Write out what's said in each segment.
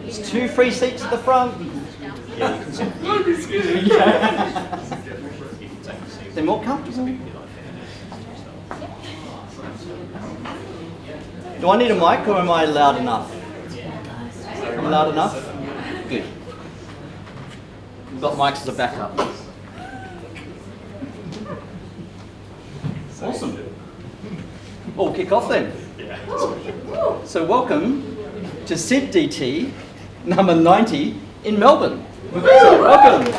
There's 2 free seats at the front. They're more comfortable. Do I need a mic or am I loud enough? I'm loud enough? Good. We've got mics as a backup. Awesome. We'll kick off then. So welcome to SydDT number 90 in Melbourne. So welcome.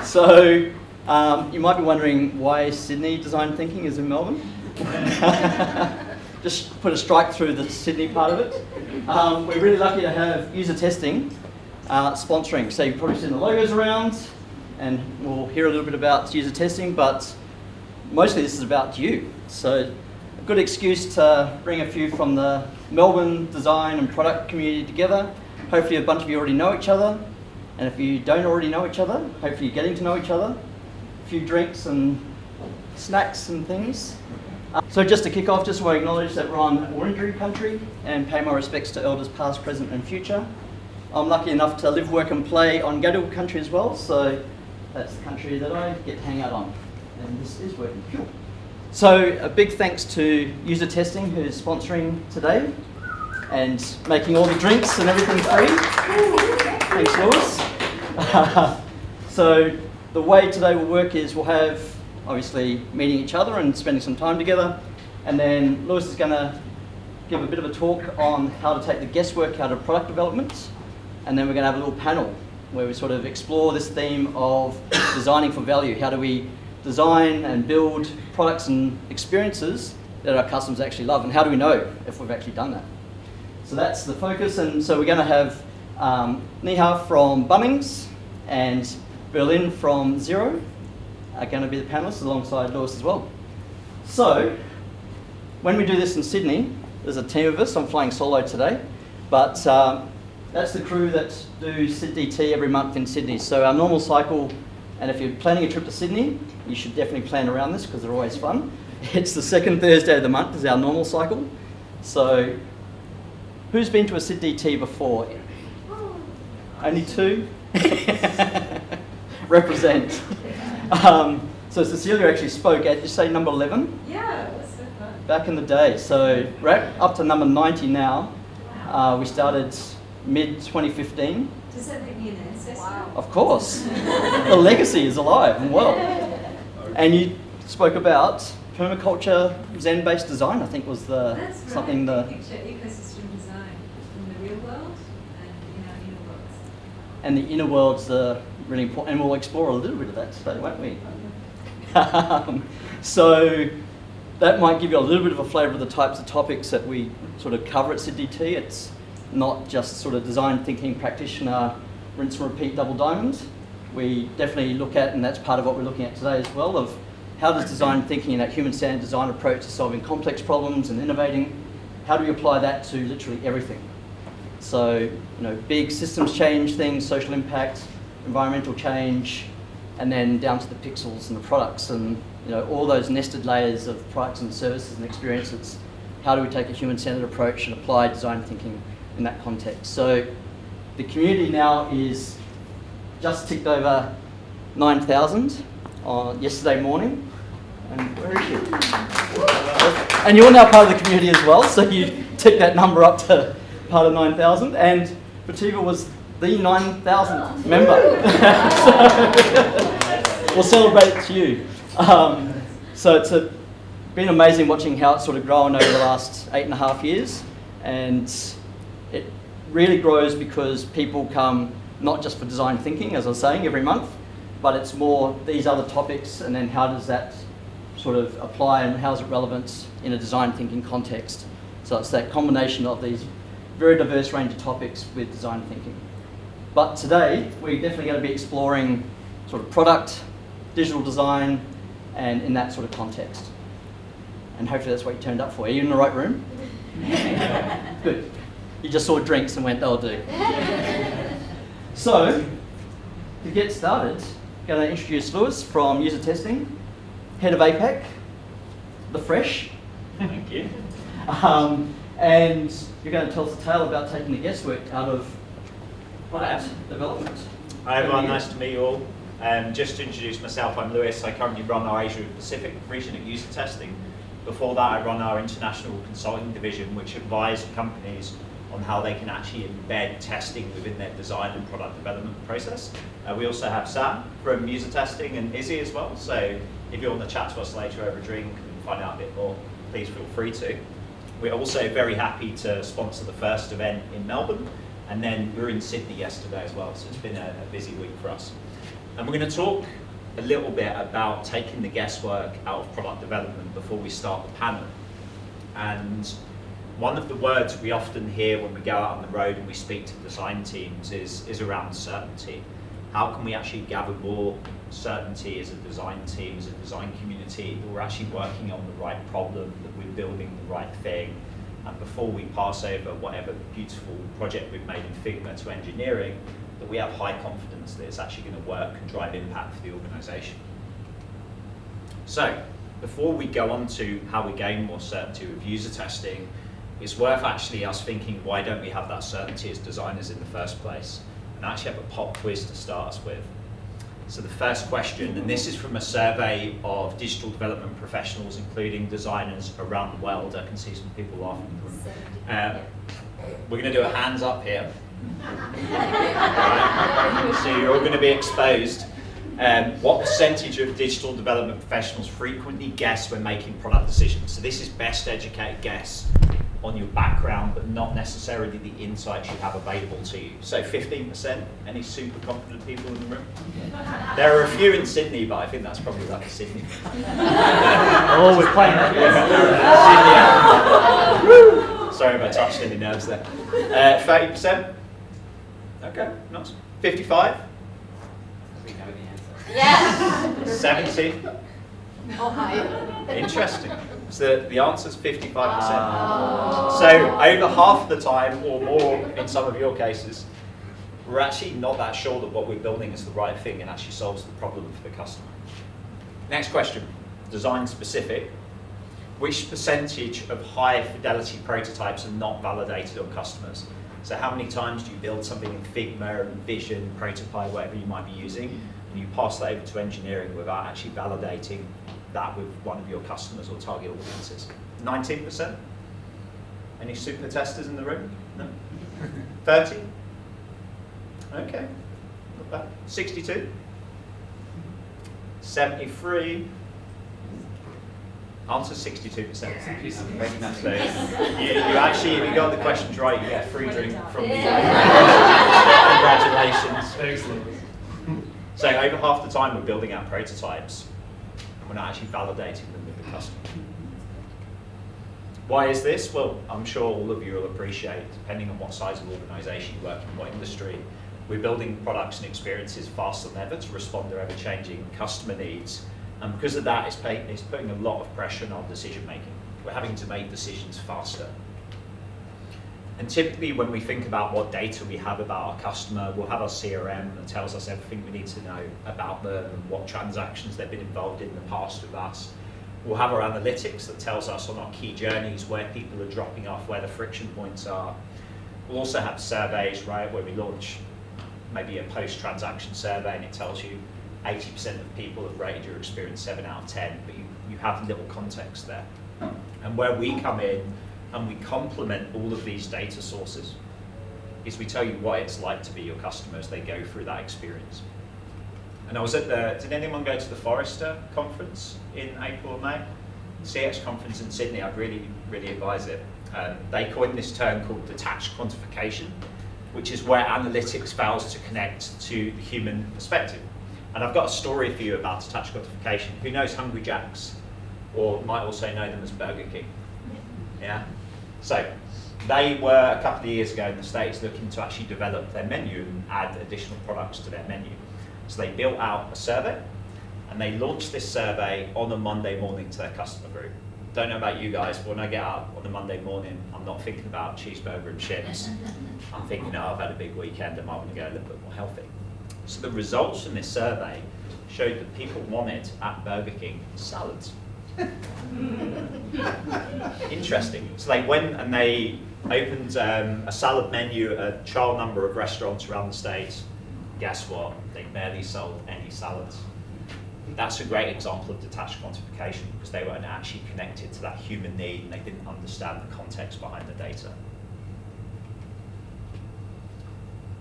So you might be wondering why Sydney Design Thinking is in Melbourne. Just put a strike through the Sydney part of it. We're really lucky to have UserTesting sponsoring. So you've probably seen the logos around, and we'll hear a little bit about UserTesting, but mostly this is about you. So a good excuse to bring a few from the Melbourne design and product community together. Hopefully a bunch of you already know each other, and if you don't already know each other, hopefully you're getting to know each other. A few drinks and snacks and things. So just to kick off, just want to acknowledge that we're on Wurundjeri country and pay my respects to elders past, present and future. I'm lucky enough to live, work and play on Gadigal country as well, so that's the country that I get to hang out on, and this is working. Cool. So a big thanks to UserTesting who's sponsoring today and making all the drinks and everything free. Thanks, Louis. So the way today will work is we'll have obviously meeting each other and spending some time together, and then Louis is going to give a bit of a talk on how to take the guesswork out of product development, and then we're going to have a little panel where we sort of explore this theme of designing for value. How do we design and build products and experiences that our customers actually love, and how do we know if we've actually done that? So that's the focus, and so we're going to have Neha from Bunnings and Berlin from Xero are going to be the panelists alongside Louis as well. So when we do this in Sydney, there's a team of us. I'm flying solo today, but that's the crew that do SydDT every month in Sydney. So our normal cycle, and if you're planning a trip to Sydney, you should definitely plan around this because they're always fun. It's the second Thursday of the month is our normal cycle. So who's been to a SydDT before? Only 2? Represent. So Cecilia actually spoke at, did you say number 11? Yeah, it was so fun. Back in the day. So we're up to number 90 now. We started mid-2015. Does that make me an ancestor? Wow. Of course. The legacy is alive and well. And you spoke about permaculture, Zen-based design, I think was the That's right. something the Picture ecosystem design in the real world and in our inner worlds. and the inner world's really important, and we'll explore a little bit of that today, won't we? So that might give you a little bit of a flavour of the types of topics that we sort of cover at SydDT. It's not just sort of design thinking practitioner, rinse and repeat double diamond. We definitely look at, and that's part of what we're looking at today as well, of how does design thinking and that human-centered design approach to solving complex problems and innovating, how do we apply that to literally everything? So, big systems change things, social impact, environmental change, and then down to the pixels and the products and all those nested layers of products and services and experiences. How do we take a human-centered approach and apply design thinking in that context? So the community now is just ticked over 9,000 on yesterday morning. And where is she? And you're now part of the community as well, so you tick that number up to part of 9,000. And Prativa was the 9,000th member. So we'll celebrate to you. So it's been amazing watching how it's sort of grown over the last 8.5 years. And it really grows because people come not just for design thinking, as I was saying, every month, but it's more these other topics, and then how does that sort of apply and how is it relevant in a design thinking context. So it's that combination of these very diverse range of topics with design thinking. But today, we're definitely going to be exploring sort of product, digital design, and in that sort of context. And hopefully that's what you turned up for. Are you in the right room? Good. You just saw drinks and went, that'll do. So, to get started, I'm going to introduce Louis from UserTesting, head of APAC, the fresh. Thank you. And you're going to tell us a tale about taking the guesswork out of product development. Hi everyone, nice to meet you all. Just to introduce myself, I'm Louis. I currently run our Asia Pacific region at UserTesting. Before that, I run our international consulting division, which advises companies on how they can actually embed testing within their design and product development process. We also have Sam from UserTesting and Izzy as well. So if you want to chat to us later over a drink and find out a bit more, please feel free to. We're also very happy to sponsor the first event in Melbourne, and then we were in Sydney yesterday as well, so it's been a busy week for us. And we're going to talk a little bit about taking the guesswork out of product development before we start the panel. And one of the words we often hear when we go out on the road and we speak to design teams is around certainty. How can we actually gather more certainty as a design team, as a design community, that we're actually working on the right problem, that we're building the right thing, and before we pass over whatever beautiful project we've made in Figma to engineering, that we have high confidence that it's actually going to work and drive impact for the organisation. So, before we go on to how we gain more certainty with user testing, it's worth actually us thinking, why don't we have that certainty as designers in the first place? And I actually have a pop quiz to start us with. So the first question, and this is from a survey of digital development professionals, including designers around the world. I can see some people laughing in the room. We're going to do a hands up here. Right. So you're all going to be exposed. What percentage of digital development professionals frequently guess when making product decisions? So this is best educated guess on your background, but not necessarily the insights you have available to you. So 15%, any super confident people in the room? There are a few in Sydney, but I think that's probably like a Sydney. Oh, we're playing that. Sydney. Sorry if I touched any nerves there. 30%? Okay, nice. 55? We know the answer. Yes. 70? Oh, hi. Interesting. So the answer's 55%. So over half the time, or more in some of your cases, we're actually not that sure that what we're building is the right thing and actually solves the problem for the customer. Next question, design specific. Which percentage of high fidelity prototypes are not validated on customers? So how many times do you build something in Figma, Vision, Prototype, whatever you might be using, and you pass that over to engineering without actually validating that with one of your customers or target audiences? 19%? Any super testers in the room? No? 30? Okay, not bad. 62? 73? Answer 62%. So you actually, if you got the questions right, you get a free drink from me. Congratulations. So over half the time we're building out prototypes, and we're not actually validating them with the customer. Why is this? Well, I'm sure all of you will appreciate, depending on what size of organisation you work in, what industry, we're building products and experiences faster than ever to respond to ever-changing customer needs. And because of that, it's putting a lot of pressure on our decision making. We're having to make decisions faster. And typically when we think about what data we have about our customer, we'll have our CRM that tells us everything we need to know about them and what transactions they've been involved in the past with us. We'll have our analytics that tells us on our key journeys where people are dropping off, where the friction points are. We'll also have surveys, right, where we launch maybe a post-transaction survey and it tells you 80% of people have rated your experience 7 out of 10, but you have little context there. And where we come in and we complement all of these data sources is we tell you what it's like to be your customer as they go through that experience. And I was at did anyone go to the Forrester conference in April or May? CX conference in Sydney, I'd really advise it. They coined this term called detached quantification, which is where analytics fails to connect to the human perspective. And I've got a story for you about detached quantification. Who knows Hungry Jack's? or might also know them as Burger King. Yeah. So they were a couple of years ago in the States looking to actually develop their menu and add additional products to their menu. So they built out a survey, and they launched this survey on a Monday morning to their customer group. Don't know about you guys, but when I get up on a Monday morning, I'm not thinking about cheeseburger and chips. I'm thinking, oh, I've had a big weekend, I might want to go a little bit more healthy. So the results from this survey showed that people wanted at Burger King salads. Interesting. So they went and they opened a salad menu at a trial number of restaurants around the States. Guess what? They barely sold any salads. That's a great example of detached quantification because they weren't actually connected to that human need and they didn't understand the context behind the data.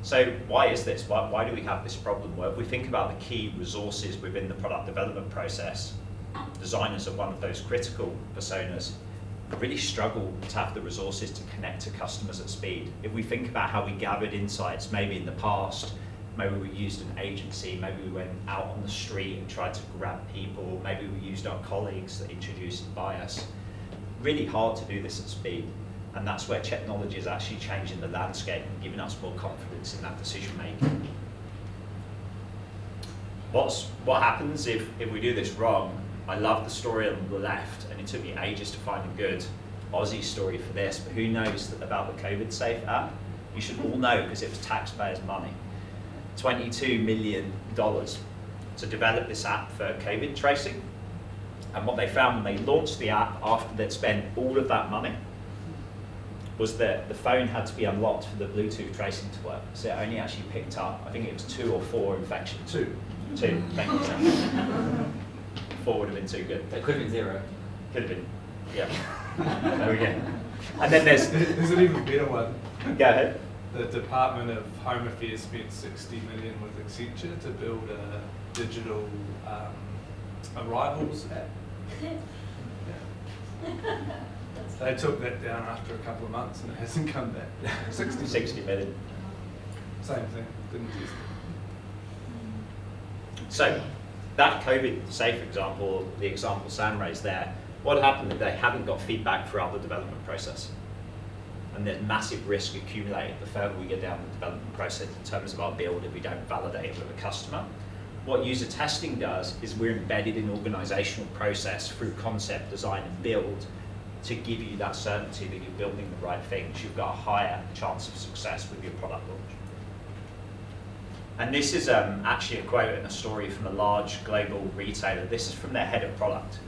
So why is this? Why do we have this problem? Well, if we think about the key resources within the product development process, designers are one of those critical personas, really struggle to have the resources to connect to customers at speed. If we think about how we gathered insights, maybe in the past, maybe we used an agency, maybe we went out on the street and tried to grab people, maybe we used our colleagues that introduced the bias. Really hard to do this at speed. And that's where technology is actually changing the landscape and giving us more confidence in that decision making. What happens if we do this wrong? I love the story on the left, and it took me ages to find a good Aussie story for this, but who knows about the COVID Safe app? You should all know because it was taxpayers' money. $22 million to develop this app for COVID tracing. And what they found when they launched the app after they'd spent all of that money was that the phone had to be unlocked for the Bluetooth tracing to work. So it only actually picked up, I think it was 2 or 4 infections. Two, thank you, Sam. 4 would have been too good. That could have been 0. Could have been, yeah. There we go. And then there's an even better one. Go ahead. The Department of Home Affairs spent $60 million with Xero to build a digital arrivals app. They took that down after a couple of months and it hasn't come back. 60 million. Same thing, didn't test it. So that COVID safe example, the example Sam raised there, what happened is they haven't got feedback throughout the development process. And there's massive risk accumulated the further we get down the development process in terms of our build if we don't validate it with a customer. What user testing does is we're embedded in organizational process through concept, design and build to give you that certainty that you're building the right things. You've got a higher chance of success with your product launch. And this is actually a quote and a story from a large global retailer. This is from their head of product.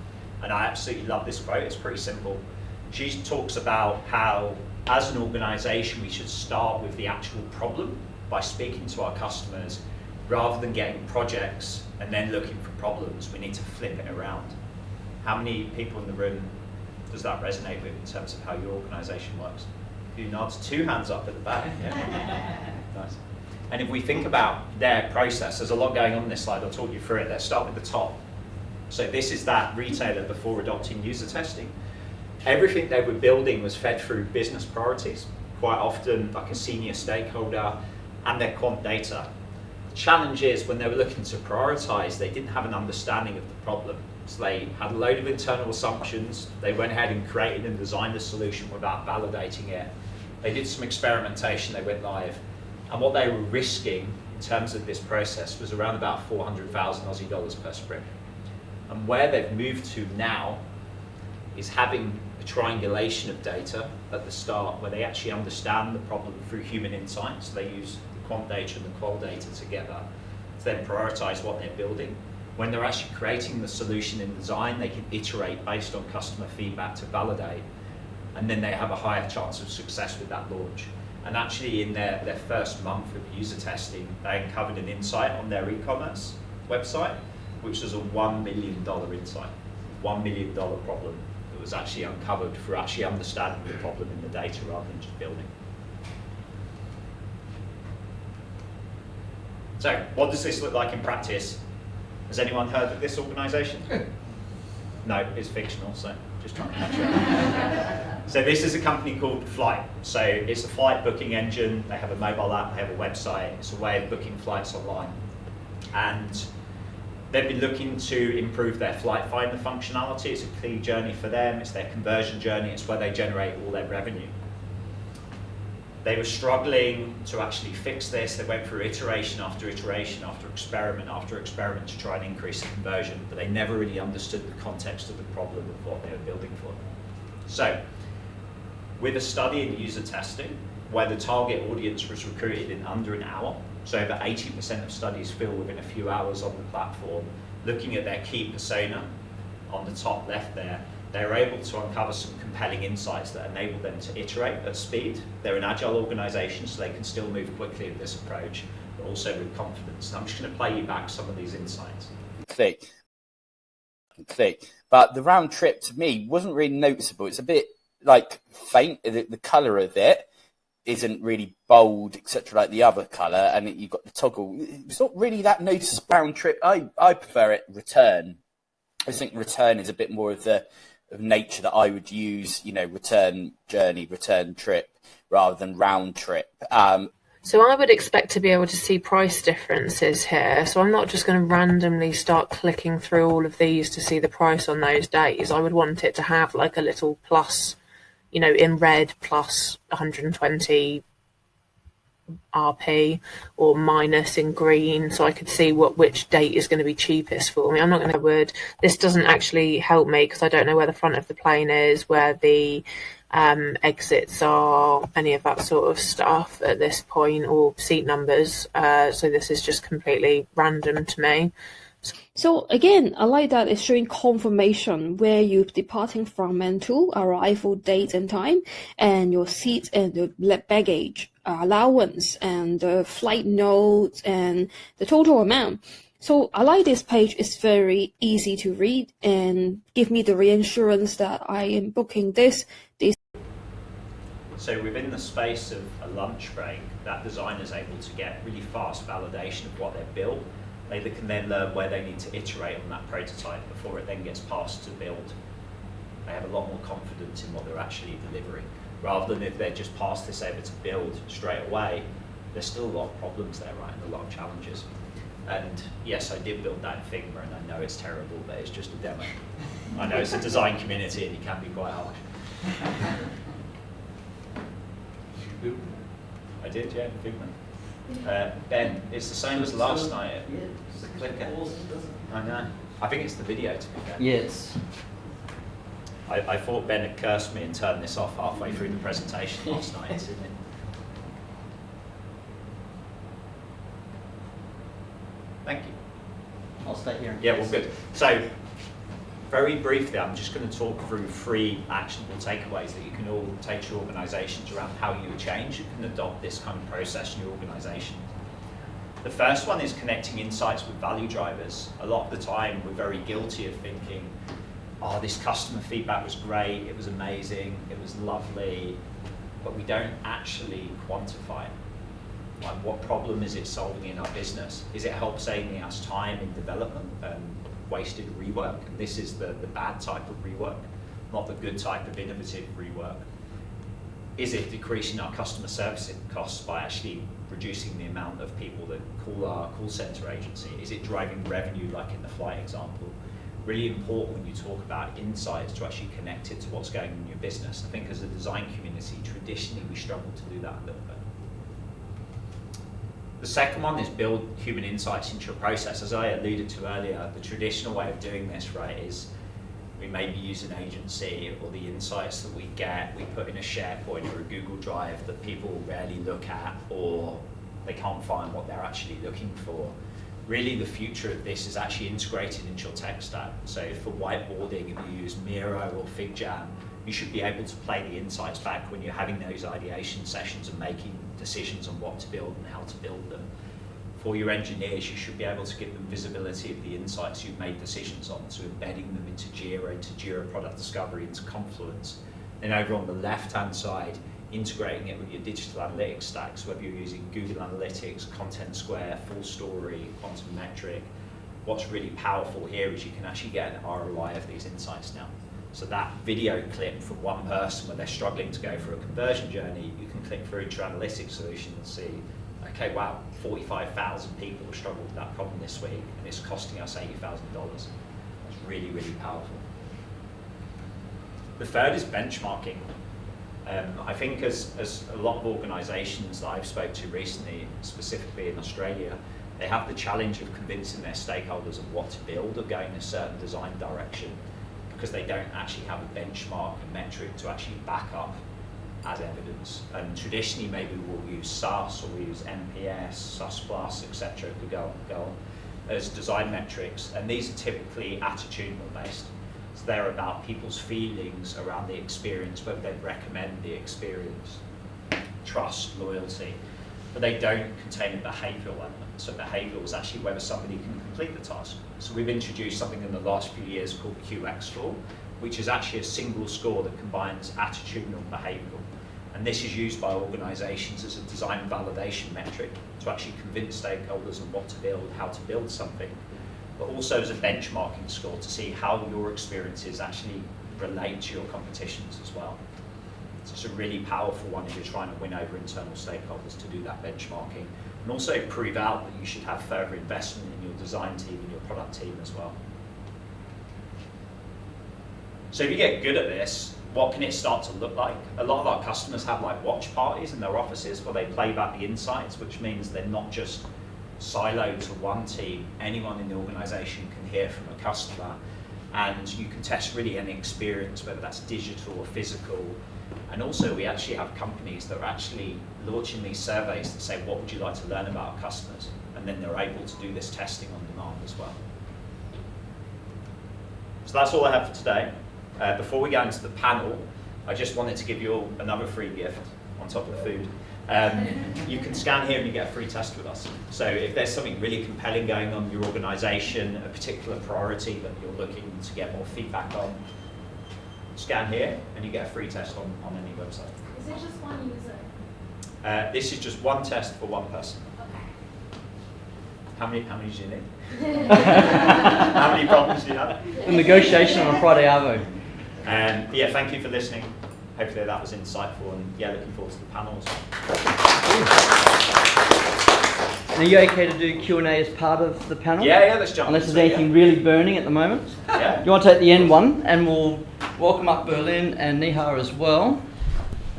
And I absolutely love this quote, it's pretty simple. She talks about how, as an organization, we should start with the actual problem by speaking to our customers rather than getting projects and then looking for problems. We need to flip it around. How many people in the room does that resonate with in terms of how your organization works? A few nods, 2 hands up at the back. Yeah. Nice. And if we think about their process, there's a lot going on this slide, I'll talk you through it. Let's start with the top. So this is that retailer before adopting user testing. Everything they were building was fed through business priorities, quite often like a senior stakeholder and their quant data. The challenge is when they were looking to prioritize, they didn't have an understanding of the problem. So they had a load of internal assumptions. They went ahead and created and designed a solution without validating it. They did some experimentation, they went live. And what they were risking in terms of this process was around about 400,000 Aussie dollars per sprint. And where they've moved to now is having a triangulation of data at the start where they actually understand the problem through human insight. So they use the quant data and the qual data together to then prioritize what they're building. When they're actually creating the solution in design, they can iterate based on customer feedback to validate, and then they have a higher chance of success with that launch. And actually in their first month of user testing, they uncovered an insight on their e-commerce website, which was a $1 million insight, $1 million problem that was actually uncovered through actually understanding the problem in the data rather than just building. So what does this look like in practice? Has anyone heard of this organisation? No, it's fictional, so just trying to catch up. So this is a company called Flight. So it's a flight booking engine. They have a mobile app, they have a website. It's a way of booking flights online. And They've been looking to improve their flight finder functionality. It's a key journey for them. It's their conversion journey. It's where they generate all their revenue. They were struggling to actually fix this. They went through iteration after iteration after experiment to try and increase the conversion, but they never really understood the context of the problem of what they were building for. So, with a study in user testing, where the target audience was recruited in under an hour, so over 80% of studies fill within a few hours on the platform, looking at their key persona on the top left there, they were able to uncover some compelling insights that enable them to iterate at speed. They're an agile organisation, so they can still move quickly with this approach, but also with confidence. And I'm just going to play you back some of these insights. Click. But the round trip to me wasn't really noticeable. It's a bit like faint. The colour of it isn't really bold, etc., like the other colour, and you've got the toggle. It's not really that noticeable. Round trip. I prefer it return. I think return is a bit more of the nature that I would use, return journey, return trip, rather than round trip. So I would expect to be able to see price differences here. So I'm not just going to randomly start clicking through all of these to see the price on those days. I would want it to have like a little plus, in red plus 120 RP or minus in green, so I could see which date is going to be cheapest for me. I'm not going to this doesn't actually help me because I don't know where the front of the plane is, where the exits are, any of that sort of stuff at this point, or seat numbers. So this is just completely random to me. So again, I like that it's showing confirmation where you're departing from and to, arrival date and time, and your seat and the baggage allowance and the flight notes and the total amount. So I like this page. It's very easy to read and give me the reassurance that I am booking this. So within the space of a lunch break, that designer is able to get really fast validation of what they've built. They can then learn where they need to iterate on that prototype before it then gets passed to build. They have a lot more confidence in what they're actually delivering, rather than if they just pass this over to build straight away. There's still a lot of problems there, right, and a lot of challenges. And yes, I did build that in Figma, and I know it's terrible, but it's just a demo. I know it's a design community, and it can be quite harsh. I did, yeah, in Figma. Ben, it's the same as last night. Yeah, it's a clicker. I know. I think it's the video, to be fair. Yes. I thought Ben had cursed me and turned this off halfway through the presentation last night, didn't it? Thank you. I'll stay here. Yeah, well, good. So, very briefly, I'm just going to talk through 3 actionable takeaways that you can all take to your organisations around how you change and can adopt this kind of process in your organisation. The first one is connecting insights with value drivers. A lot of the time, we're very guilty of thinking, oh, this customer feedback was great, it was amazing, it was lovely, but we don't actually quantify it. Like, what problem is it solving in our business? Is it help saving us time in development and wasted rework? And this is the bad type of rework, not the good type of innovative rework. Is it decreasing our customer service costs by actually reducing the amount of people that call our call center agency? Is it driving revenue, like in the flight example? Really important when you talk about insights to actually connect it to what's going on in your business. I think as a design community, traditionally we struggle to do that a little bit. The second one is build human insights into your process. As I alluded to earlier, the traditional way of doing this, right, is we maybe use an agency, or the insights that we get, we put in a SharePoint or a Google Drive that people rarely look at, or they can't find what they're actually looking for. Really, the future of this is actually integrated into your tech stack. So for whiteboarding, if you use Miro or FigJam, you should be able to play the insights back when you're having those ideation sessions and making decisions on what to build and how to build them. For your engineers, you should be able to give them visibility of the insights you've made decisions on, so embedding them into Jira Product Discovery, into Confluence. Then over on the left-hand side, integrating it with your digital analytics stacks, whether you're using Google Analytics, Content Square, Full Story, Quantum Metric. What's really powerful here is you can actually get an ROI of these insights now. So that video clip from one person where they're struggling to go through a conversion journey, you can click through to your analytics solution and see okay, wow, 45,000 people have struggled with that problem this week, and it's costing us $80,000. That's really, really powerful. The third is benchmarking. I think as a lot of organisations that I've spoke to recently, specifically in Australia, they have the challenge of convincing their stakeholders of what to build or going a certain design direction, because they don't actually have a benchmark and metric to actually back up as evidence. And traditionally, maybe we'll use SAS or we'll use NPS, SAS+, etc. Could go on as design metrics, and these are typically attitudinal based. So they're about people's feelings around the experience, whether they recommend the experience, trust, loyalty, but they don't contain a behavioural element. So behavioural is actually whether somebody can complete the task. So we've introduced something in the last few years called QX score, which is actually a single score that combines attitudinal and behavioural. And this is used by organisations as a design validation metric to actually convince stakeholders on what to build, how to build something, but also as a benchmarking score to see how your experiences actually relate to your competitions as well. So it's a really powerful one if you're trying to win over internal stakeholders to do that benchmarking, and also prove out that you should have further investment in your design team and your product team as well. So if you get good at this, what can it start to look like? A lot of our customers have like watch parties in their offices where they play back the insights, which means they're not just siloed to one team. Anyone in the organisation can hear from a customer, and you can test really any experience, whether that's digital or physical. And also we actually have companies that are actually launching these surveys that say, what would you like to learn about our customers? And then they're able to do this testing on demand as well. So that's all I have for today. Before we go into the panel, I just wanted to give you all another free gift on top of the food. You can scan here and you get a free test with us. So if there's something really compelling going on in your organisation, a particular priority that you're looking to get more feedback on, scan here and you get a free test on any website. Is it just one user? This is just one test for one person. Okay. How many do you need? How many problems do you have? The negotiation on a Friday Arvo. Yeah, thank you for listening. Hopefully that was insightful, and yeah, looking forward to the panels. Are you okay to do Q&A as part of the panel? Yeah, let's jump. Unless there's anything really burning at the moment. Yeah. You want to take the end one, and we'll welcome up Berlin and Neha as well.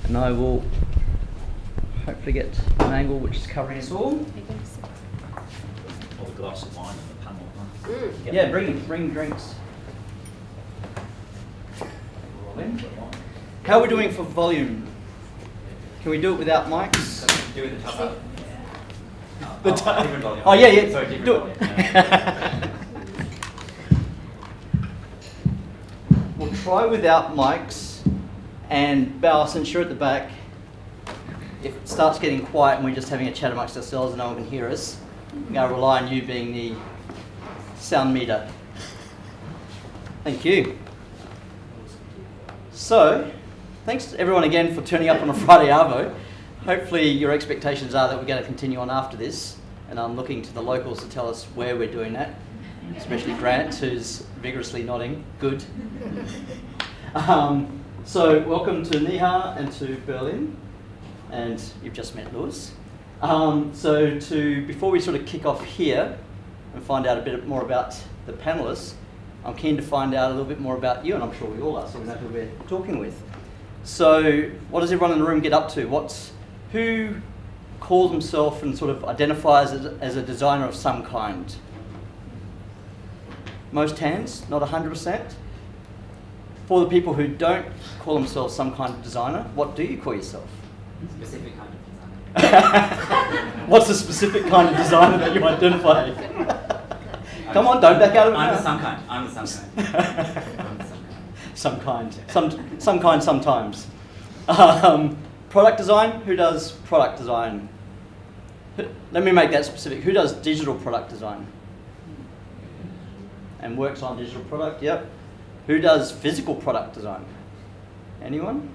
And I will hopefully get an angle which is covering us all. Or a glass of wine on the panel. Huh? Yeah, bring drinks. How are we doing for volume? Can we do it without mics? Do it the top up. The Different volume. Oh yeah. Sorry, different Do volume. it. We'll try without mics, and Bal, since you're at the back, if it starts getting quiet and we're just having a chat amongst ourselves and no one can hear us, I'm going to rely on you being the sound meter. Thank you. So, thanks to everyone again for turning up on a Friday Arvo. Hopefully your expectations are that we're going to continue on after this, and I'm looking to the locals to tell us where we're doing that, especially Grant, who's vigorously nodding. Good. So welcome to Neha and to Berlin, and you've just met Louis. Before we sort of kick off here and find out a bit more about the panellists, I'm keen to find out a little bit more about you, and I'm sure we all are, so we know who we're talking with. So what does everyone in the room get up to? Who calls himself and sort of identifies as a designer of some kind? Most hands, not 100%. For the people who don't call themselves some kind of designer, what do you call yourself? Specific kind of design. What's the specific kind of designer that you identify? Come on, don't back out of it. I'm the some kind. I'm the some kind. I'm the some kind. Some kind sometimes. Product design, who does product design? Let me make that specific. Who does digital product design? And works on digital product, yep. Who does physical product design? Anyone?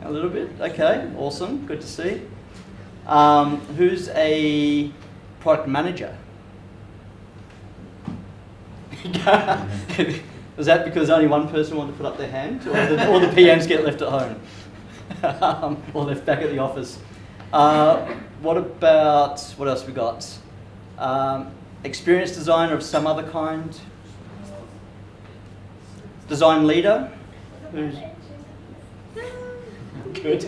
A little bit, okay, awesome, good to see. Who's a product manager? Was that because only one person wanted to put up their hand, or the PMs get left at home, or left back at the office? What about, what else we got? Experienced designer of some other kind? Design leader? Who's good.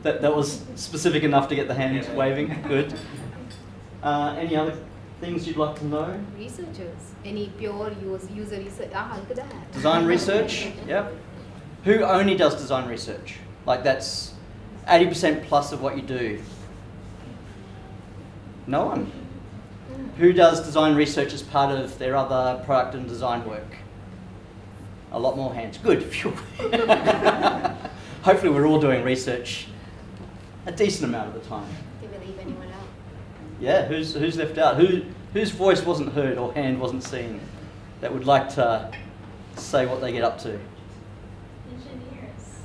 That was specific enough to get the hand waving. Good. Any other things you'd like to know? Researchers. Any pure user research? Look at that. Design research? Yep. Who only does design research? Like that's 80% plus of what you do. No one. Who does design research as part of their other product and design work? A lot more hands. Good. Phew. Hopefully we're all doing research a decent amount of the time. Did we leave anyone out? Yeah, who's left out? Whose voice wasn't heard or hand wasn't seen that would like to say what they get up to? Engineers.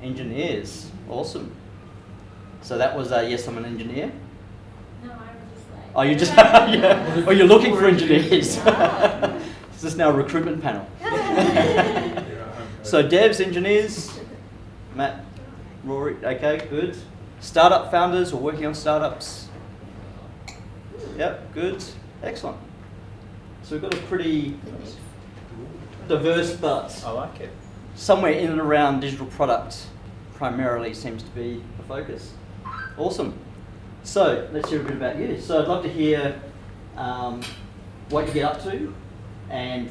Engineers. Awesome. So that was yes, I'm an engineer. No, I was just like. Oh, you just yeah. Oh, you're looking for engineers. Is this now a recruitment panel? So devs, engineers, Matt, Rory, okay, good. Startup founders or working on startups. Yep, good, excellent. So we've got a pretty diverse, but I like it. somewhere in and around digital product primarily seems to be the focus. Awesome. So let's hear a bit about you. So I'd love to hear what you get up to, and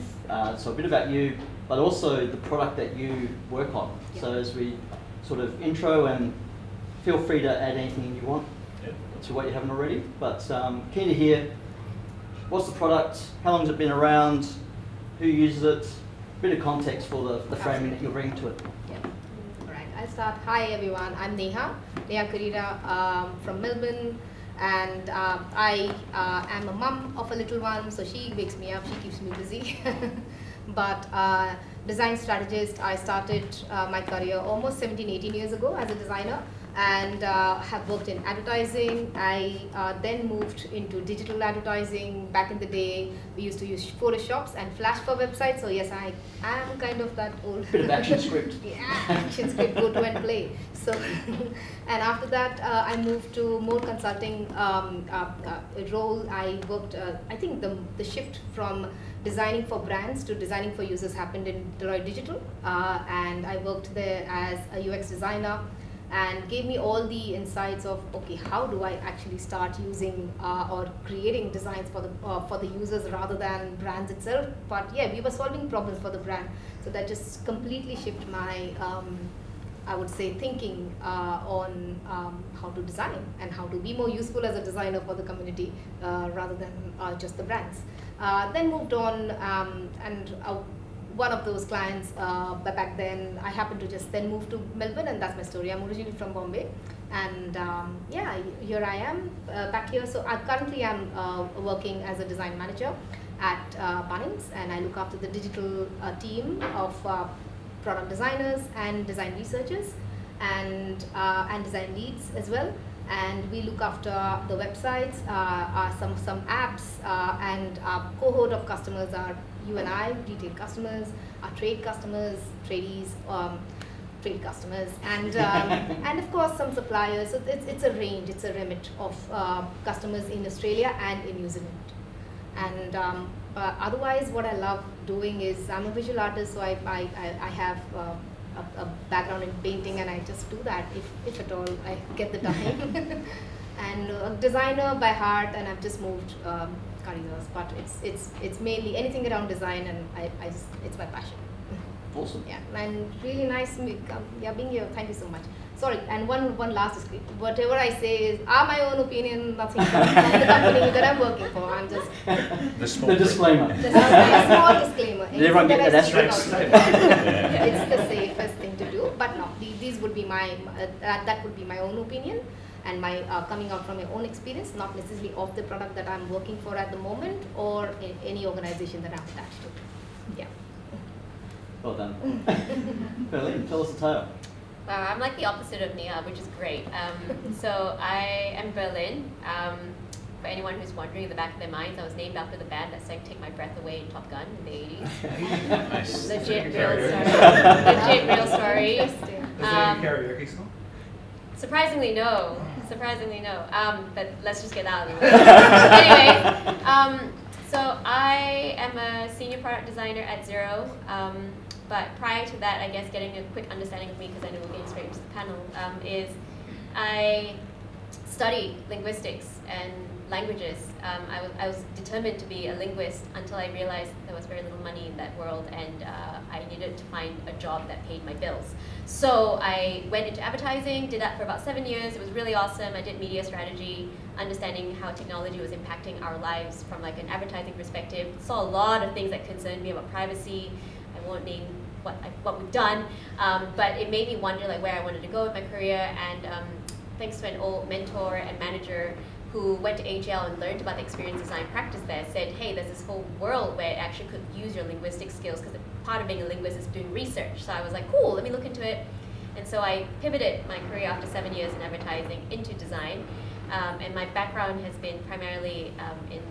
so a bit about you, but also the product that you work on. Yeah. So as we sort of intro, and feel free to add anything you want to what you haven't already, but keen to hear what's the product, how long has it been around, who uses it, a bit of context for the framing that you're bringing to it. Yeah. All right, I'll start. Hi everyone, I'm Neha Karira from Melbourne, and I am a mum of a little one, so she wakes me up, she keeps me busy. But design strategist, I started my career almost 17, 18 years ago as a designer, and have worked in advertising. I then moved into digital advertising. Back in the day, we used to use Photoshops and Flash for websites, so yes, I am kind of that old. Bit of action script. Yeah, action script, go to and play. So, and after that, I moved to more consulting role. I worked, I think the shift from designing for brands to designing for users happened in Deloitte Digital, and I worked there as a UX designer, and gave me all the insights of, okay, how do I actually start using or creating designs for the users rather than brands itself. But yeah, we were solving problems for the brand, so that just completely shifted my I would say thinking on how to design and how to be more useful as a designer for the community rather than just the brands. Then moved on, and one of those clients back then, I happened to just then move to Melbourne, and that's my story. I'm originally from Bombay, and yeah, here I am back here. So I currently am working as a design manager at Bunnings, and I look after the digital team of product designers and design researchers and design leads as well. And we look after the websites, some apps, and our cohort of customers are you and I, retail customers, our trade customers, tradies, trade customers, and and of course some suppliers. So it's a range, it's a remit of customers in Australia and in New Zealand. And otherwise, what I love doing is I'm a visual artist, so I have a background in painting, and I just do that if at all I get the time. And a designer by heart, and I've just moved careers, but it's mainly anything around design, and I just, it's my passion. Awesome. Yeah, and really nice being here. Thank you so much. Sorry, and one last disclaimer. Whatever I say is my own opinion, nothing from the company that I'm working for. I'm just the disclaimer. A small disclaimer. Did everyone get that asterisk? It's the safest thing to do, but no, these would be my that would be my own opinion, and my coming out from my own experience, not necessarily of the product that I'm working for at the moment or in any organization that I'm attached to. Yeah. Well done. Berlin, tell us the tale. I'm like the opposite of Neha, which is great. So I am Berlin. For anyone who's wondering in the back of their minds, I was named after the band that sang "Take My Breath Away" in Top Gun in the 80s. Nice. Legit real story. Legit real story. Is there a karaoke song? Surprisingly, no. Surprisingly, no. But let's just get out of the way. Anyway, so I am a senior product designer at Xero. But prior to that, I guess getting a quick understanding of me, because I know we're getting straight into the panel, is I studied linguistics and languages. I was determined to be a linguist until I realized there was very little money in that world, and I needed to find a job that paid my bills. So I went into advertising, did that for about 7 years. It was really awesome. I did media strategy, understanding how technology was impacting our lives from like an advertising perspective. Saw a lot of things that concerned me about privacy. I won't name what we've done, but it made me wonder like where I wanted to go with my career, and thanks to an old mentor and manager who went to AGL and learned about the experience design practice there, said, hey, there's this whole world where it actually could use your linguistic skills, because part of being a linguist is doing research. So I was like, cool, let me look into it. And so I pivoted my career after 7 years in advertising into design. And my background has been primarily in,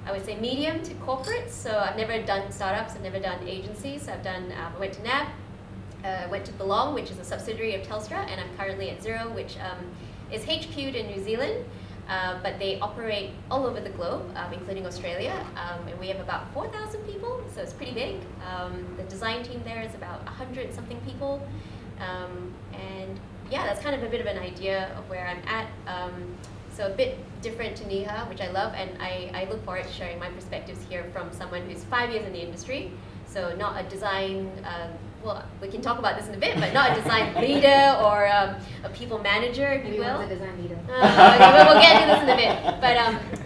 I would say, medium to corporate. So I've never done startups, I've never done agencies. I've done, I went to NAB, went to Belong, which is a subsidiary of Telstra, and I'm currently at Xero, which is HQ'd in New Zealand. But they operate all over the globe, including Australia, and we have about 4,000 people, so it's pretty big. The design team there is about 100-something people, and yeah, that's kind of a bit of an idea of where I'm at. So a bit different to Neha, which I love, and I look forward to sharing my perspectives here from someone who's 5 years in the industry, so not a design, well, we can talk about this in a bit, but not a design leader or a people manager, if you will. A design leader. We'll get into this in a bit. But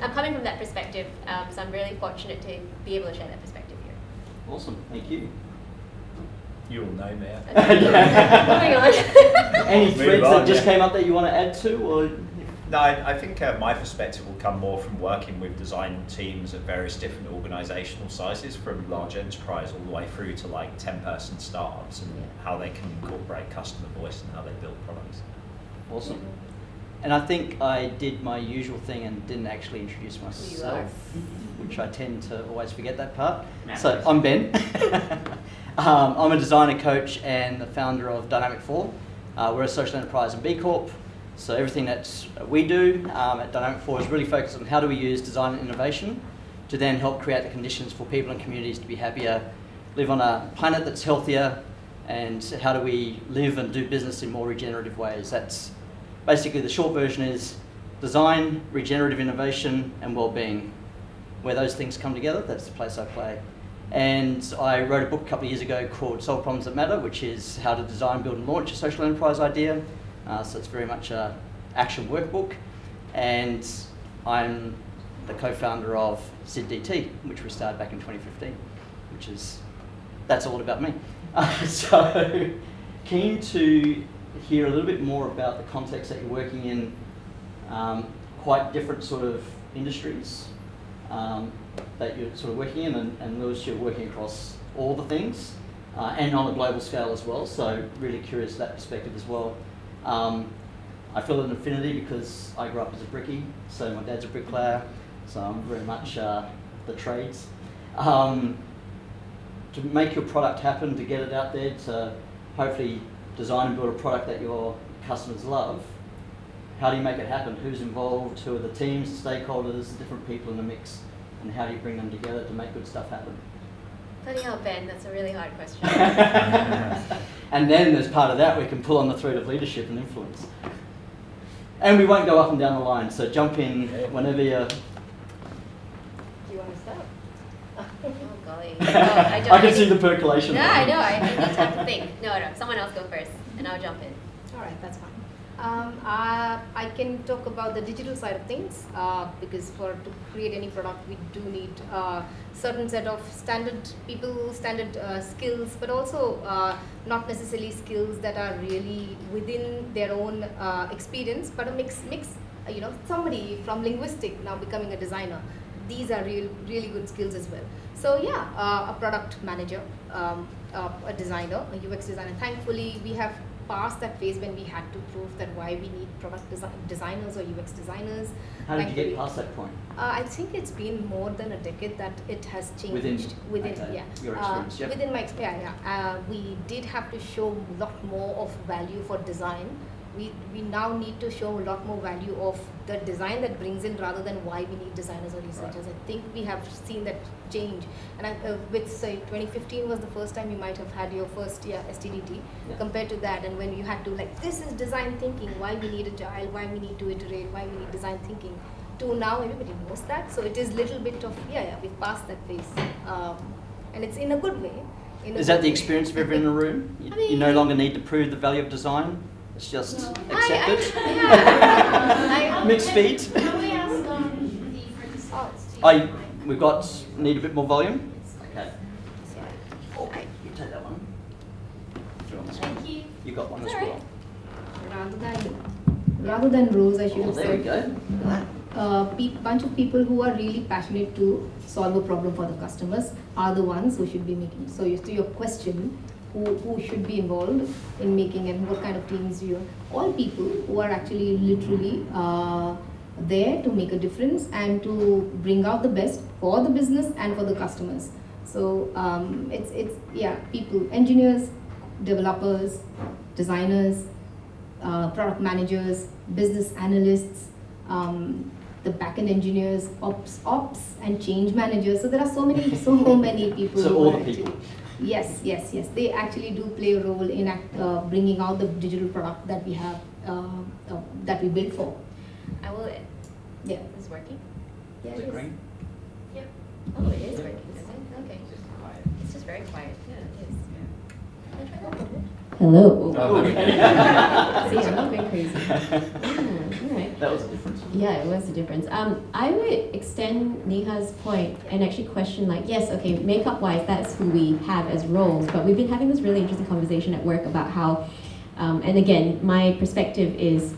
I'm coming from that perspective, so I'm really fortunate to be able to share that perspective here. Awesome, thank you. You all know me. Moving on. Any threads that just came up that you want to add to, or? No, I think my perspective will come more from working with design teams at various different organisational sizes, from large enterprise all the way through to like 10-person startups, and how they can incorporate customer voice and how they build products. Awesome. And I think I did my usual thing and didn't actually introduce myself, which I tend to always forget that part. So I'm Ben. I'm a designer coach and the founder of Dynamic 4. We're a social enterprise and B Corp. So everything that we do at Dynamic 4 is really focused on how do we use design and innovation to then help create the conditions for people and communities to be happier, live on a planet that's healthier, and how do we live and do business in more regenerative ways. That's basically the short version is design, regenerative innovation, and well-being. Where those things come together, that's the place I play. And I wrote a book a couple of years ago called Solve Problems That Matter, which is how to design, build and launch a social enterprise idea. So it's very much an action workbook, and I'm the co-founder of SydDT, which we started back in 2015, that's a lot about me. So keen to hear a little bit more about the context that you're working in, quite different sort of industries that you're sort of working in, and Louis, you're working across all the things, and on a global scale as well, so really curious that perspective as well. I feel an affinity because I grew up as a brickie, so my dad's a bricklayer, so I'm very much the trades. To make your product happen, to get it out there, to hopefully design and build a product that your customers love, how do you make it happen? Who's involved? Who are the teams, the stakeholders, the different people in the mix, and how do you bring them together to make good stuff happen? Bloody hell, Ben, that's a really hard question. And then as part of that, we can pull on the thread of leadership and influence. And we won't go up and down the line, so jump in whenever you're... Do you want to start? Oh, golly. No, I don't. I can see the percolation. No, I know. I need time to think. No, someone else go first, and I'll jump in. All right, that's fine. I can talk about the digital side of things, because to create any product, we do need certain set of standard skills, but also not necessarily skills that are really within their own experience, but a mix. Somebody from linguistic now becoming a designer. These are really good skills as well. So yeah, a product manager, a designer, a UX designer. Thankfully, we have past that phase when we had to prove that why we need product designers or UX designers. How did you get past that point? I think it's been more than a decade that it has changed. Within yeah. Your experience, Within my experience, we did have to show a lot more of value for design we now need to show a lot more value of the design that brings in rather than why we need designers or researchers. I think we have seen that change. And with say 2015 was the first time you might have had your first SydDT compared to that, and when you had to like, this is design thinking, why we need agile, why we need to iterate, why we need design thinking, to now everybody knows that. So it is little bit of, we've passed that phase. And it's in a good way. Is that the experience of everyone in the room? You no longer need to prove the value of design? It's just accepted? Mixed feet? Can we ask the participants to Need a bit more volume? Okay. Okay, you take that one. Thank you. You got one as well. Rather than roles, I should have There we said. go. Bunch of people who are really passionate to solve a problem for the customers are the ones who should be making. So to your question, who should be involved in making and what kind of teams you are? All people who are actually literally there to make a difference and to bring out the best for the business and for the customers. So it's people, engineers, developers, designers, product managers, business analysts, the backend engineers, ops and change managers. So there are so many people. So who all are the people. Yes. They actually do play a role in bringing out the digital product that we have, that we built for. I will. Yeah. Is it working? Yeah, Is it green? Yep. Oh, it is working. Is it? Okay. It's just very quiet. Yeah, it is. Hello. Oh, See, I'm not going crazy. All right. That was a difference. Yeah, it was a difference. I would extend Neha's point and actually question, like, yes, okay, makeup-wise, that's who we have as roles, but we've been having this really interesting conversation at work about how, and again, my perspective is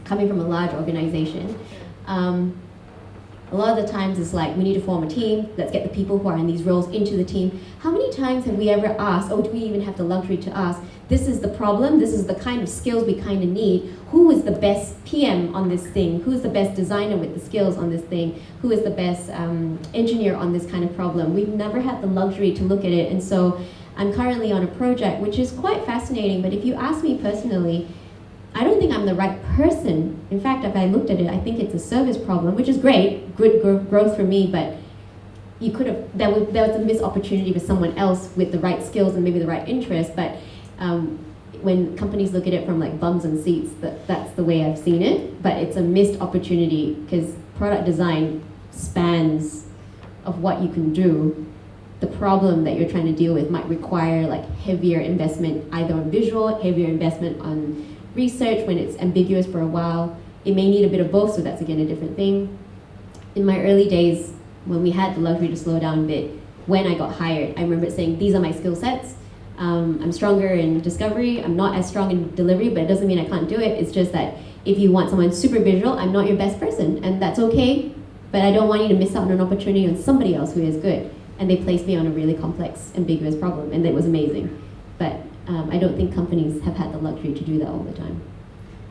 coming from a large organization. A lot of the times it's like, we need to form a team, let's get the people who are in these roles into the team. How many times have we ever asked, do we even have the luxury to ask, this is the problem, this is the kind of skills we kind of need, who is the best PM on this thing, who is the best designer with the skills on this thing, who is the best engineer on this kind of problem? We've never had the luxury to look at it, and so I'm currently on a project which is quite fascinating, but if you ask me personally, I don't think I'm the right person. In fact, if I looked at it, I think it's a service problem, which is great, good growth for me, but you could have, there was a missed opportunity with someone else with the right skills and maybe the right interest, but when companies look at it from like bums and seats, that's the way I've seen it, but it's a missed opportunity because product design spans of what you can do. The problem that you're trying to deal with might require like heavier investment, either on visual, heavier investment on research when it's ambiguous for a while. It may need a bit of both, so that's again a different thing. In my early days, when we had the luxury to slow down a bit, when I got hired, I remember saying, these are my skill sets. I'm stronger in discovery, I'm not as strong in delivery, but it doesn't mean I can't do it. It's just that if you want someone super visual, I'm not your best person, and that's okay, but I don't want you to miss out on an opportunity on somebody else who is good. And they placed me on a really complex, ambiguous problem, and it was amazing. But I don't think companies have had the luxury to do that all the time.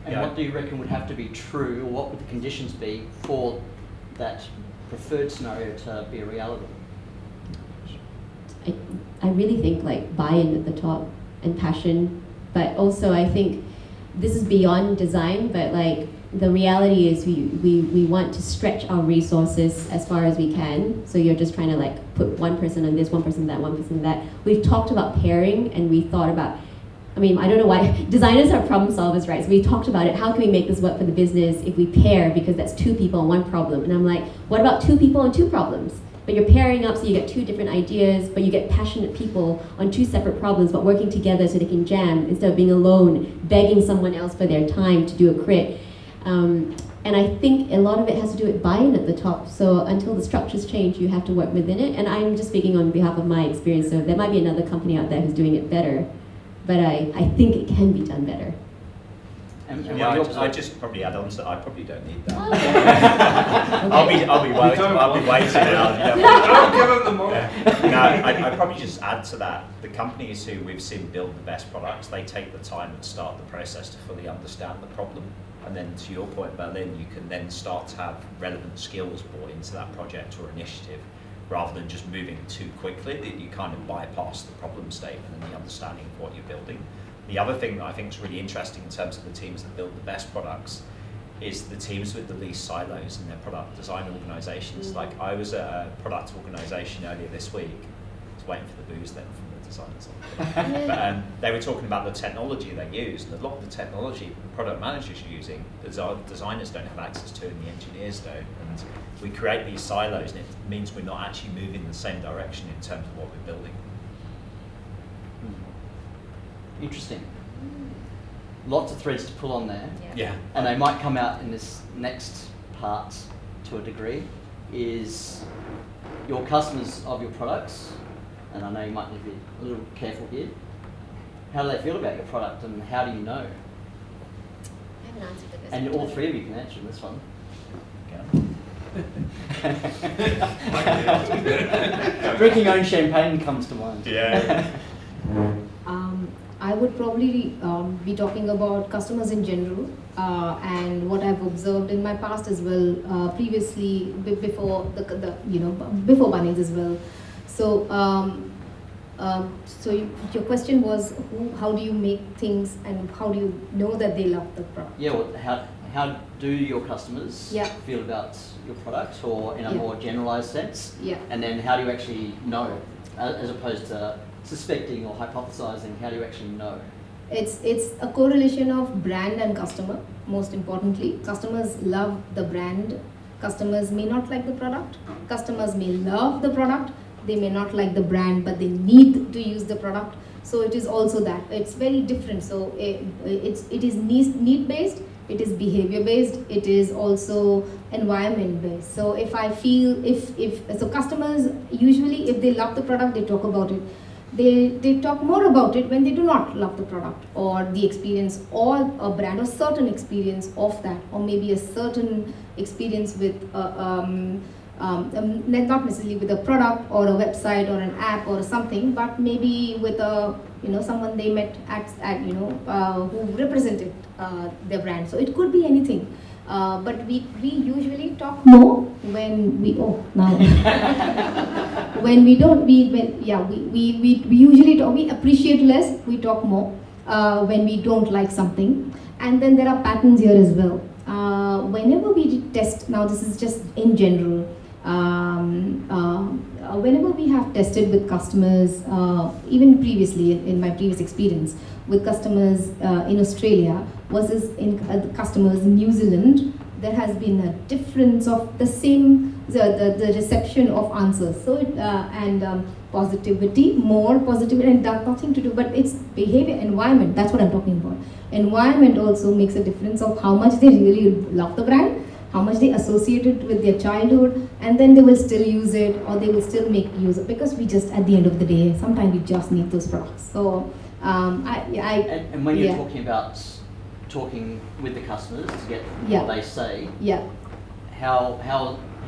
And what do you reckon would have to be true, or what would the conditions be for that preferred scenario to be a reality? I really think like buy-in at the top and passion, but also I think this is beyond design, but like the reality is we want to stretch our resources as far as we can. So you're just trying to like put one person on this, one person on that, one person on that. We've talked about pairing and we thought about, I mean, I don't know why, designers are problem solvers, right? So we talked about it, how can we make this work for the business if we pair, because that's two people on one problem. And I'm like, what about two people on two problems? But you're pairing up so you get two different ideas, but you get passionate people on two separate problems, but working together so they can jam instead of being alone, begging someone else for their time to do a crit. And I think a lot of it has to do with buy-in at the top. So until the structures change, you have to work within it. And I'm just speaking on behalf of my experience. So there might be another company out there who's doing it better, but I think it can be done better. I just probably add on to that. I probably don't need that. I'll be waiting now. Don't give them the money. No, I'd probably just add to that. The companies who we've seen build the best products, they take the time and start the process to fully understand the problem. And then to your point, Berlin, you can then start to have relevant skills brought into that project or initiative, rather than just moving too quickly that you kind of bypass the problem statement and the understanding of what you're building. The other thing that I think is really interesting in terms of the teams that build the best products is the teams with the least silos in their product design organisations. Like I was at a product organisation earlier this week. I was waiting for the booze then from the designers. But they were talking about the technology they use, and a lot of the technology product managers are using, the designers don't have access to, and the engineers don't. And we create these silos, and it means we're not actually moving in the same direction in terms of what we're building. Interesting. Lots of threads to pull on there. Yeah. And they might come out in this next part to a degree, is your customers of your products, and I know you might need to be a little careful here, how do they feel about your product and how do you know? I haven't answered this. And all three of you can answer this one. Drinking your own champagne comes to mind. Yeah. I would probably be talking about customers in general and what I've observed in my past as well, previously before before Bunnings as well. So, your question was how do you make things and how do you know that they love the product? Yeah. Well, how do your customers feel about your product, or in a more generalised sense? Yeah. And then how do you actually know, as opposed to suspecting or hypothesizing, how do you actually know? It's a correlation of brand and customer, most importantly. Customers love the brand. Customers may not like the product. Customers may love the product. They may not like the brand, but they need to use the product. So it is also that. It's very different. So it is need-based, it is behavior-based, it is also environment-based. So if I feel, so customers usually, if they love the product, they talk about it. They talk more about it when they do not love the product or the experience or a brand or certain experience of that, or maybe a certain experience with not necessarily with a product or a website or an app or something, but maybe with a someone they met at who represented their brand. So it could be anything. But we usually talk more when we when we don't we usually talk, we appreciate less, we talk more when we don't like something. And then there are patterns here as well. Whenever we test, now this is just in general, whenever we have tested with customers, even previously in my previous experience with customers in Australia versus in customers in New Zealand, there has been a difference of the reception of answers. So positivity, more positivity, and that nothing to do, but it's behavior, environment. That's what I'm talking about. Environment also makes a difference of how much they really love the brand, how much they associate it with their childhood, and then they will still use it, or they will still make use of it, because we just, at the end of the day, sometimes we just need those products. So and when you're talking about talking with the customers to get what they say, how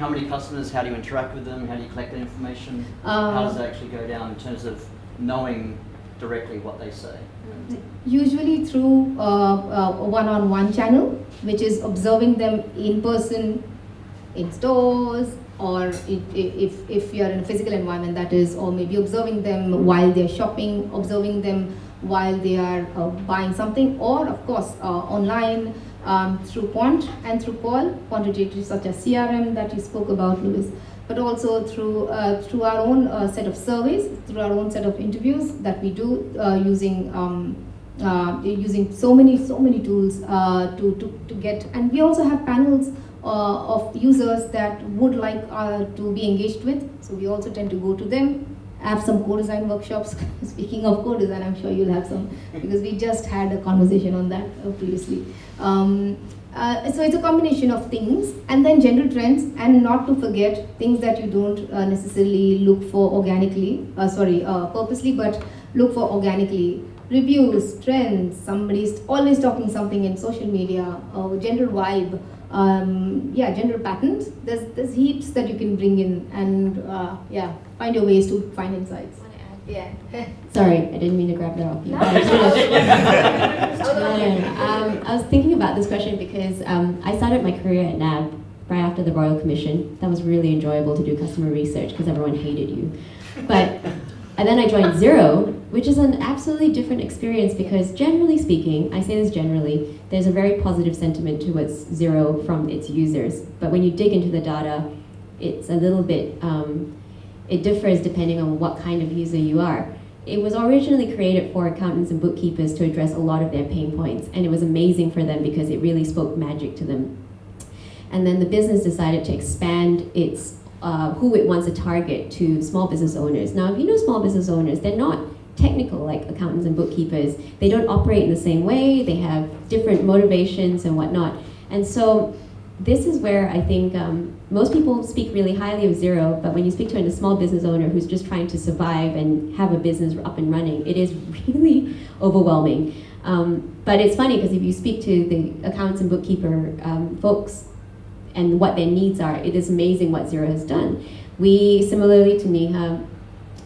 many customers, how do you interact with them, how do you collect that information, how does that actually go down in terms of knowing directly what they say? Usually through a one-on-one channel, which is observing them in person, in stores, or if you're in a physical environment, that is, or maybe observing them while they're shopping, observing them while they are buying something, or of course online through quant and through qual, quantitative such as CRM that you spoke about, Louis, but also through our own set of surveys, through our own set of interviews that we do using so many tools to get, and we also have panels of users that would like to be engaged with, so we also tend to go to them, have some co-design workshops. Speaking of co-design, I'm sure you'll have some, because we just had a conversation on that previously. So it's a combination of things, and then general trends, and not to forget things that you don't necessarily look for organically, purposely, but look for organically. Reviews, trends, somebody's always talking something in social media, general vibe, general patterns. There's heaps that you can bring in, and find your ways to find insights. Yeah. Sorry, I didn't mean to grab that off you. I was thinking about this question because I started my career at NAB right after the Royal Commission. That was really enjoyable to do customer research because everyone hated you. But And then I joined Xero, which is an absolutely different experience because generally speaking, I say this generally, there's a very positive sentiment towards Xero from its users. But when you dig into the data, it's a little bit, it differs depending on what kind of user you are. It was originally created for accountants and bookkeepers to address a lot of their pain points, and it was amazing for them because it really spoke magic to them. And then the business decided to expand its who it wants to target to small business owners. Now, if you know small business owners, they're not technical like accountants and bookkeepers. They don't operate in the same way. They have different motivations and whatnot. And so this is where I think most people speak really highly of Xero, but when you speak to a small business owner who's just trying to survive and have a business up and running, it is really overwhelming. But it's funny because if you speak to the accountants and bookkeeper folks and what their needs are, it is amazing what Xero has done. We, similarly to Neha,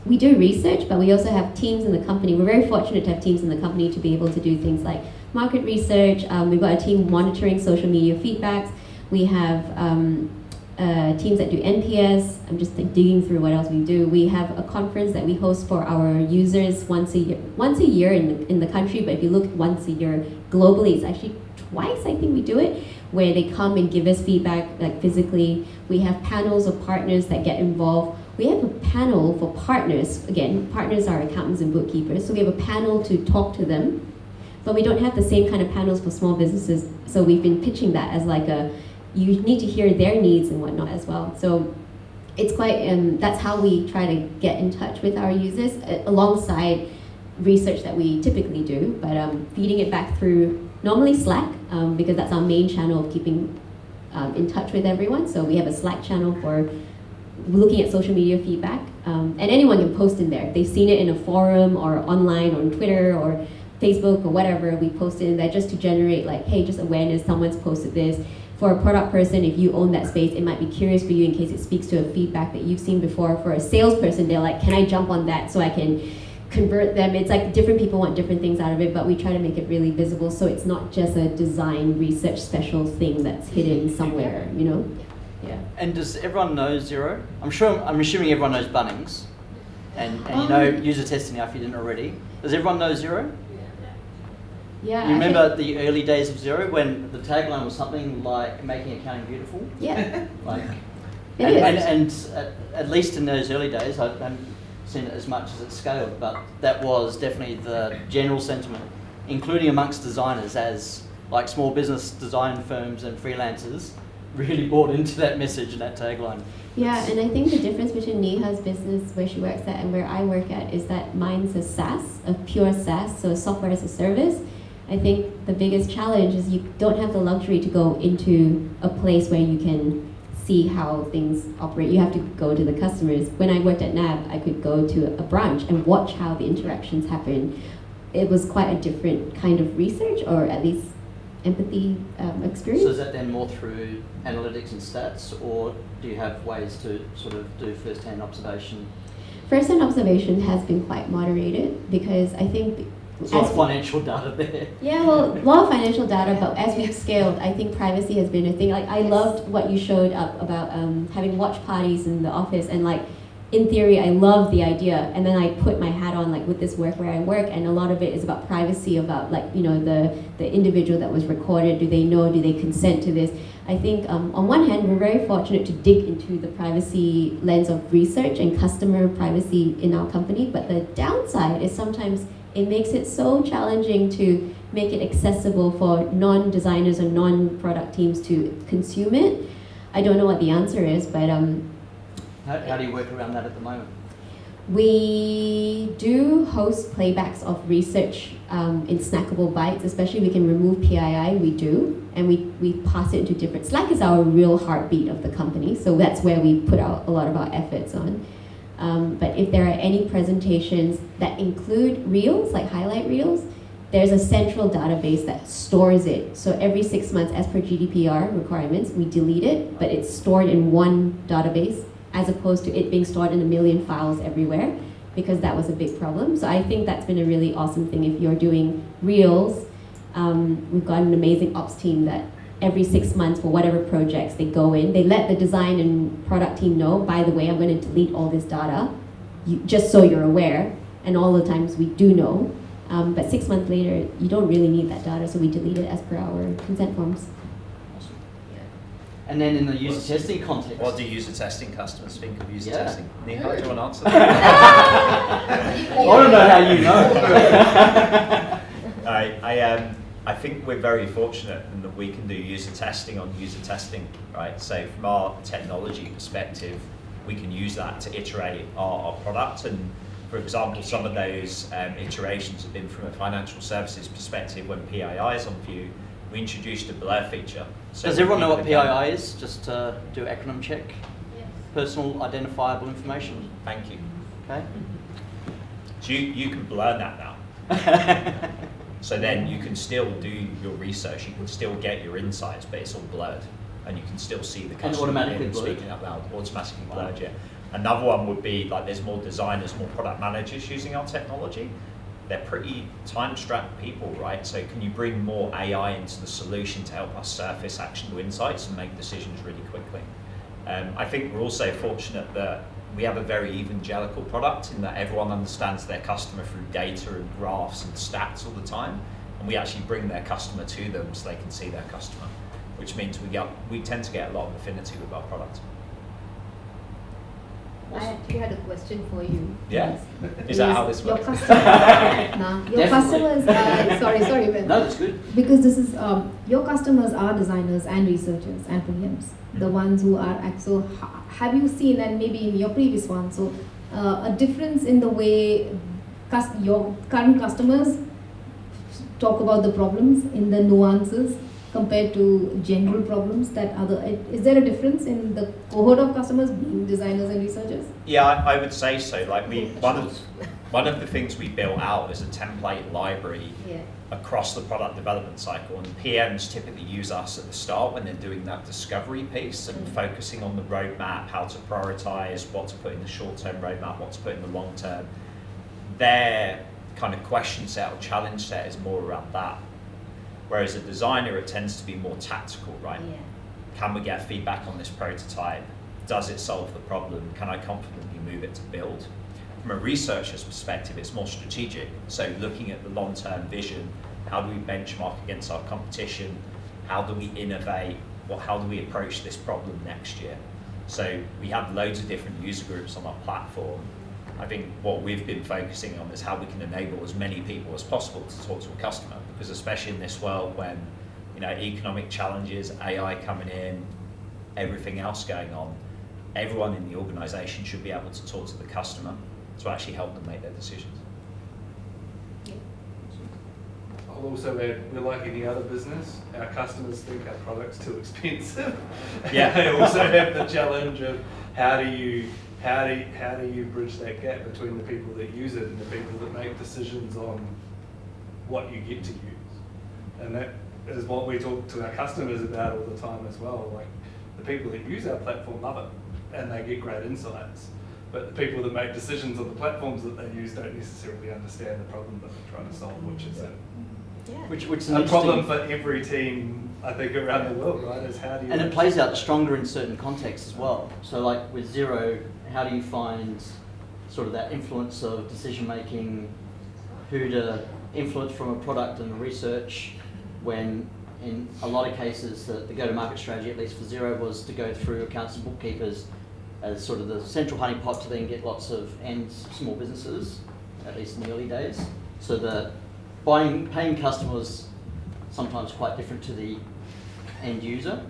we do research, but we also have teams in the company. We're very fortunate to have teams in the company to be able to do things like market research. We've got a team monitoring social media feedbacks. We have teams that do NPS. I'm just digging through what else we do. We have a conference that we host for our users once a year in the country, but if you look once a year globally, it's actually twice I think we do it, where they come and give us feedback like physically. We have panels of partners that get involved. We have a panel for partners. Again, partners are accountants and bookkeepers, so we have a panel to talk to them, but we don't have the same kind of panels for small businesses, so we've been pitching that as like you need to hear their needs and whatnot as well. So it's quite, that's how we try to get in touch with our users alongside research that we typically do, but feeding it back through normally Slack, because that's our main channel of keeping in touch with everyone. So we have a Slack channel for looking at social media feedback, and anyone can post in there. If they've seen it in a forum or online on Twitter or Facebook or whatever, we post it in there just to generate like, hey, just awareness, someone's posted this. For a product person, if you own that space, it might be curious for you in case it speaks to a feedback that you've seen before. For a salesperson, they're like, can I jump on that so I can convert them? It's like different people want different things out of it, but we try to make it really visible so it's not just a design research special thing that's hidden somewhere, you know? Yeah. And does everyone know Xero? I'm assuming everyone knows Bunnings, and you know user testing now if you didn't already. Does everyone know Xero? Yeah. You remember the early days of Xero when the tagline was something like "making accounting beautiful"? Yeah. Like, it is. at least in those early days, I haven't seen it as much as it's scaled, but that was definitely the general sentiment, including amongst designers, as like small business design firms and freelancers really bought into that message and that tagline. Yeah, and I think the difference between Neha's business, where she works at, and where I work at, is that mine's a SaaS, a pure SaaS, so software as a service. I think the biggest challenge is you don't have the luxury to go into a place where you can see how things operate. You have to go to the customers. When I worked at NAB, I could go to a branch and watch how the interactions happen. It was quite a different kind of research, or at least empathy experience. So is that then more through analytics and stats, or do you have ways to sort of do first-hand observation? First-hand observation has been quite moderated because I think there's a lot of financial data there. Yeah, well, a lot of financial data, but as we've scaled, I think privacy has been a thing. Like, I loved what you showed up about having watch parties in the office, and like, in theory, I love the idea, and then I put my hat on like with this work where I work, and a lot of it is about privacy, about like, you know, the individual that was recorded, do they know, do they consent to this? I think on one hand, we're very fortunate to dig into the privacy lens of research and customer privacy in our company, but the downside is sometimes it makes it so challenging to make it accessible for non-designers or non-product teams to consume it. I don't know what the answer is, but how do you work around that at the moment? We do host playbacks of research in snackable bites, especially we can remove PII, we do, and we pass it into different. Slack is our real heartbeat of the company, so that's where we put out a lot of our efforts on. But if there are any presentations that include reels, like highlight reels, there's a central database that stores it. So every 6 months, as per GDPR requirements, we delete it, but it's stored in one database, as opposed to it being stored in a million files everywhere, because that was a big problem. So I think that's been a really awesome thing. If you're doing reels, we've got an amazing ops team that every 6 months for whatever projects they go in, they let the design and product team know, by the way, I'm going to delete all this data. just so you're aware, and all the times we do know. But 6 months later, you don't really need that data, so we delete it as per our consent forms. Awesome. And then in the user testing context. What do user testing customers think of user Yeah. testing? Neha, do you want to answer that? I want to know how you know. I think we're very fortunate in that we can do user testing on user testing, right? So from our technology perspective, we can use that to iterate our product. And for example, some of those iterations have been from a financial services perspective. When PII is on view, we introduced a blur feature. So does everyone know what PII is? Just to do acronym check. Yes. Personal identifiable information. Thank you. Okay. So you can blur that now. So then you can still do your research, you can still get your insights, but it's all blurred. And you can still see the customer automatically blurred? speaking out loud, automatically blurred, yeah. Another one would be like there's more designers, more product managers using our technology. They're pretty time-strapped people, right? So can you bring more AI into the solution to help us surface actionable insights and make decisions really quickly? I think we're also fortunate that we have a very evangelical product in that everyone understands their customer through data and graphs and stats all the time, and we actually bring their customer to them so they can see their customer, which means we tend to get a lot of affinity with our product. I actually had a question for you. Yeah? Is that how this works? Your customers are, sorry, Ben. No, that's good. Because this is, your customers are designers and researchers and PMs, the ones who are, so have you seen, and maybe in your previous one, so a difference in the way your current customers talk about the problems, in the nuances, compared to general problems that is there a difference in the cohort of customers being designers and researchers? Yeah, I would say so. Like one of the things we built out is a template library across the product development cycle, and PMs typically use us at the start when they're doing that discovery piece and focusing on the roadmap, how to prioritize, what to put in the short-term roadmap, what to put in the long-term. Their kind of question set or challenge set is more around that. Whereas a designer, it tends to be more tactical, right? Yeah. Can we get feedback on this prototype? Does it solve the problem? Can I confidently move it to build? From a researcher's perspective, it's more strategic. So looking at the long-term vision, how do we benchmark against our competition? How do we innovate? How do we approach this problem next year? So we have loads of different user groups on our platform. I think what we've been focusing on is how we can enable as many people as possible to talk to a customer, because especially in this world when, you know, economic challenges, AI coming in, everything else going on, everyone in the organization should be able to talk to the customer to actually help them make their decisions. I'll also add, we're like any other business, our customers think our product's too expensive. Yeah. They also have the challenge of how do you bridge that gap between the people that use it and the people that make decisions on what you get to use. And that is what we talk to our customers about all the time as well. Like, the people that use our platform love it and they get great insights. But the people that make decisions on the platforms that they use don't necessarily understand the problem that they're trying to solve, which is Which is a problem for every team, I think, around the world, right? Is how do you... And it plays out stronger in certain contexts as well. So like with Xero, how do you find sort of that influence of decision making, who to influence from a product and research, when in a lot of cases the go-to-market strategy, at least for Xero, was to go through accountants and bookkeepers as sort of the central honeypot to then get lots of small businesses, at least in the early days. So the paying customers sometimes quite different to the end user.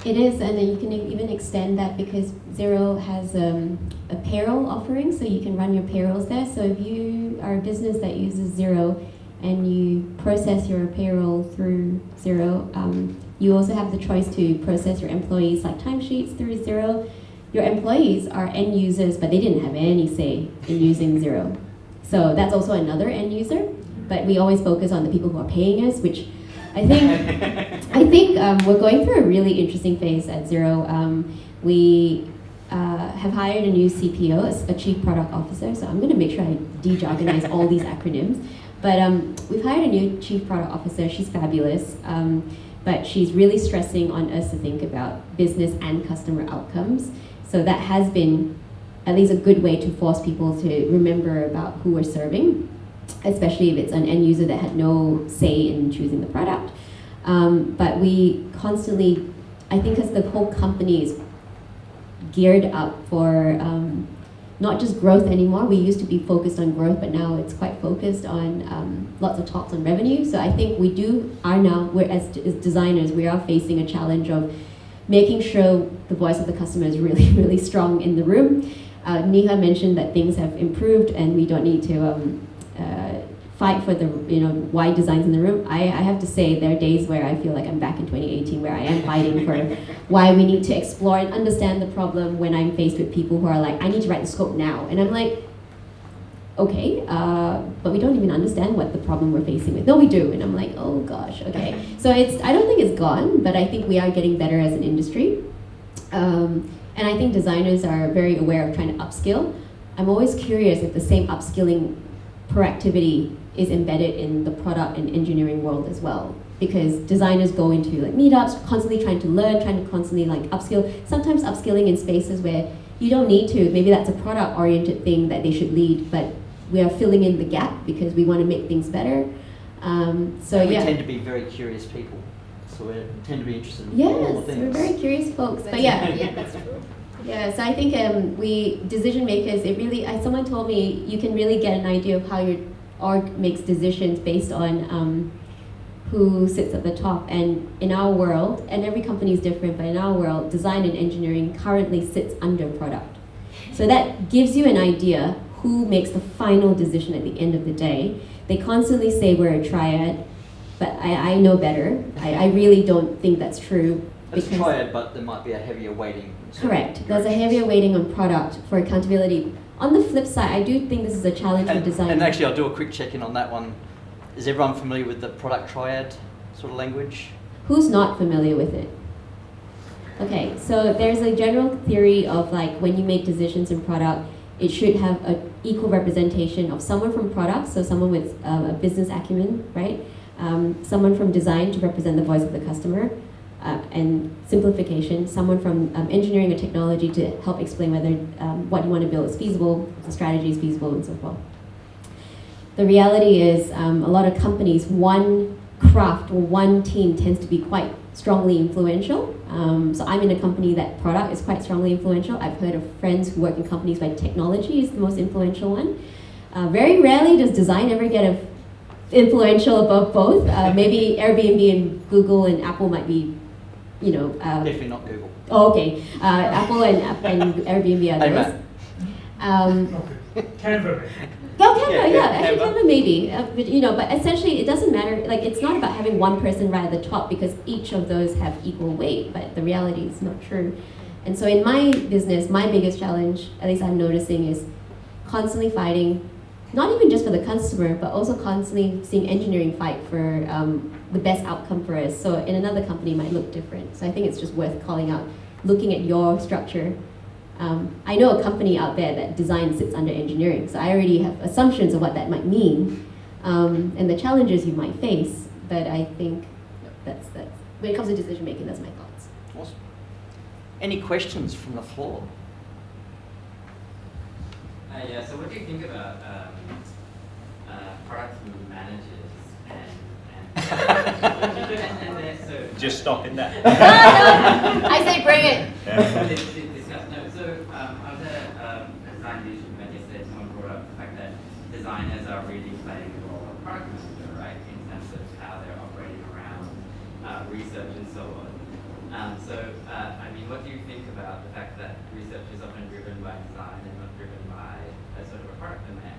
It is, and then you can even extend that because Xero has a payroll offering, so you can run your payrolls there. So if you are a business that uses Xero and you process your payroll through Xero, you also have the choice to process your employees' like timesheets through Xero. Your employees are end users, but they didn't have any say in using Xero. So that's also another end user, but we always focus on the people who are paying us, which I think we're going through a really interesting phase at Xero. We have hired a new CPO, a Chief Product Officer, so I'm going to make sure I de-jargonize all these acronyms. But we've hired a new Chief Product Officer. She's fabulous, but she's really stressing on us to think about business and customer outcomes. So that has been at least a good way to force people to remember about who we're serving, especially if it's an end user that had no say in choosing the product. But we constantly, I think as the whole company is geared up for not just growth anymore. We used to be focused on growth, but now it's quite focused on lots of talks on revenue. So I think we're as designers, we are facing a challenge of making sure the voice of the customer is really, really strong in the room. Neha mentioned that things have improved and we don't need to fight for the wide designs in the room. I have to say there are days where I feel like I'm back in 2018 where I am fighting for why we need to explore and understand the problem when I'm faced with people who are like, I need to write the scope now. And I'm like, okay, but we don't even understand what the problem we're facing with. No, we do. And I'm like, oh gosh, okay. So I don't think it's gone, but I think we are getting better as an industry. And I think designers are very aware of trying to upskill. I'm always curious if the same upskilling proactivity is embedded in the product and engineering world as well. Because designers go into like meetups, constantly trying to learn, trying to constantly like upskill. Sometimes upskilling in spaces where you don't need to. Maybe that's a product-oriented thing that they should lead, but we are filling in the gap because we want to make things better. We tend to be very curious people, so we tend to be interested in all the things. Yes, we're very curious folks. But yeah, that's true. Yeah, so I think we decision makers. Someone told me you can really get an idea of how your org makes decisions based on who sits at the top. And in our world, and every company is different, but in our world, design and engineering currently sits under product. So that gives you an idea who makes the final decision at the end of the day. They constantly say we're a triad, but I know better. I really don't think that's true. It's a triad, but there might be a heavier weighting. Correct. There's a heavier weighting on product for accountability. On the flip side, I do think this is a challenge for design. And actually, I'll do a quick check-in on that one. Is everyone familiar with the product triad sort of language? Who's not familiar with it? Okay, so there's a general theory of like when you make decisions in product, it should have an equal representation of someone from product, so someone with a business acumen, right? Someone from design to represent the voice of the customer, and simplification, someone from engineering or technology to help explain whether what you want to build is feasible, the strategy is feasible, and so forth. The reality is a lot of companies, one craft or one team tends to be quite strongly influential. So I'm in a company that product is quite strongly influential. I've heard of friends who work in companies where technology is the most influential one. Very rarely does design ever get influential above both. Maybe Airbnb and Google and Apple might be, definitely not Google. Oh, okay. Apple and Airbnb are those. Canva. Actually Canva maybe. But essentially it doesn't matter. Like it's not about having one person right at the top because each of those have equal weight. But the reality is not true. And so in my business, my biggest challenge, at least I'm noticing, is constantly fighting. Not even just for the customer, but also constantly seeing engineering fight for the best outcome for us. So in another company, it might look different. So I think it's just worth calling out, looking at your structure. I know a company out there that design sits under engineering, so I already have assumptions of what that might mean and the challenges you might face. But I think that's when it comes to decision making, that's my thoughts. Awesome. Any questions from the floor? So what do you think about product managers and so just stop in there. I say bring it. I was at a design leadership event yesterday. Someone brought up the fact that designers are really playing the role of product manager, right, in terms of how they're operating around research and so on. What do you think about the fact that research is often driven by design and not driven by a sort of a product demand?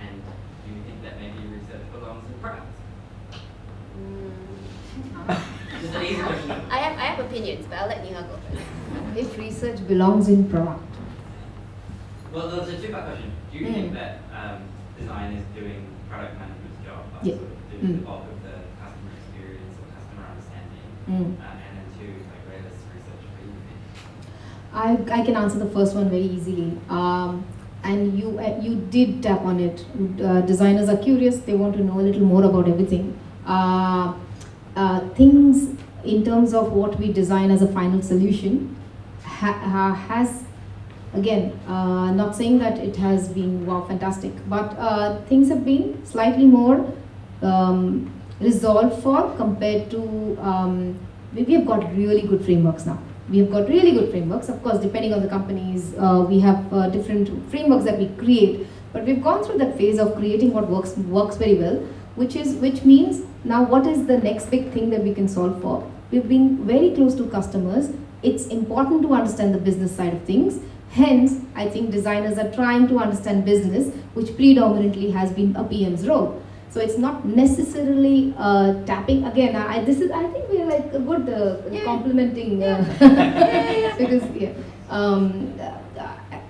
And do you think that maybe research belongs in product? Just an easy question. I have opinions, but I'll let Neha go first. If research belongs in product. Well, there's a two-part question. Do you think that design is doing product management's job by sort of doing the bulk of the customer experience or customer understanding? And then two, like where does research for you fit? I can answer the first one very easily. And you did tap on it. Designers are curious. They want to know a little more about everything. Things in terms of what we design as a final solution has Again, not saying that it has been wow fantastic, but things have been slightly more resolved for compared to we have got really good frameworks now. We have got really good frameworks. Of course, depending on the companies, we have different frameworks that we create. But we've gone through that phase of creating what works very well, which means now what is the next big thing that we can solve for? We've been very close to customers. It's important to understand the business side of things. Hence, I think designers are trying to understand business, which predominantly has been a PM's role. So it's not necessarily tapping again. I think we're like a good complementing because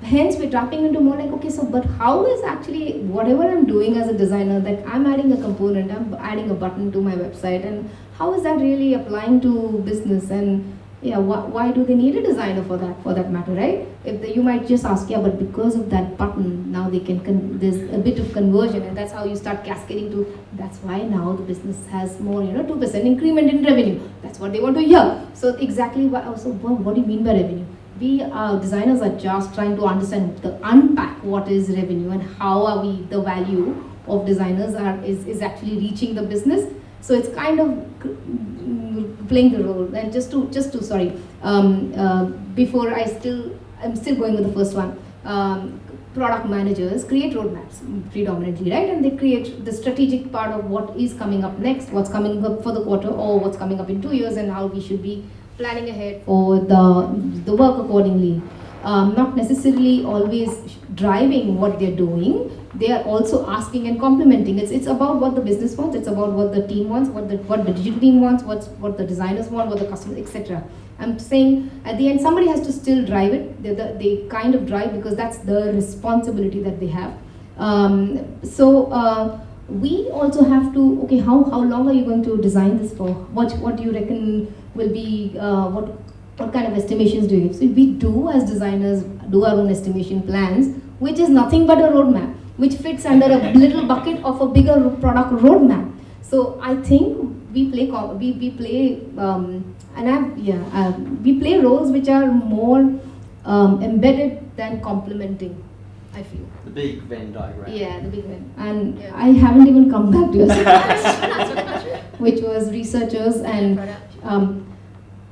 hence we're tapping into more like, okay, so but how is actually whatever I'm doing as a designer, that I'm adding a component, I'm adding a button to my website, and how is that really applying to business? And why do they need a designer for that matter, right? You might just ask, yeah, but because of that button, now they can there's a bit of conversion, and that's how you start cascading to. That's why now the business has more, 2% increment in revenue. That's what they want to hear. So exactly what do you mean by revenue? We designers are just trying to unpack what is revenue and how are the value of designers is actually reaching the business. So it's kind of playing the role. And before I'm still going with the first one. Product managers create roadmaps predominantly, right? And they create the strategic part of what is coming up next, what's coming up for the quarter, or what's coming up in 2 years, and how we should be planning ahead for the work accordingly. Not necessarily always driving what they're doing. They are also asking and complementing. It's about what the business wants. It's about what the team wants, what the digital team wants, what the designers want, what the customers, etc. I'm saying at the end somebody has to still drive it. They kind of drive because that's the responsibility that they have. We also have to, okay, how long are you going to design this for? What do you reckon will be what kind of estimations do you give? So we do as designers do our own estimation plans, which is nothing but a roadmap, which fits under a little bucket of a bigger product roadmap. So I think we play roles which are more embedded than complementing, I feel. The big Venn diagram. Yeah, the big Venn. And I haven't even come back to your question, which was researchers and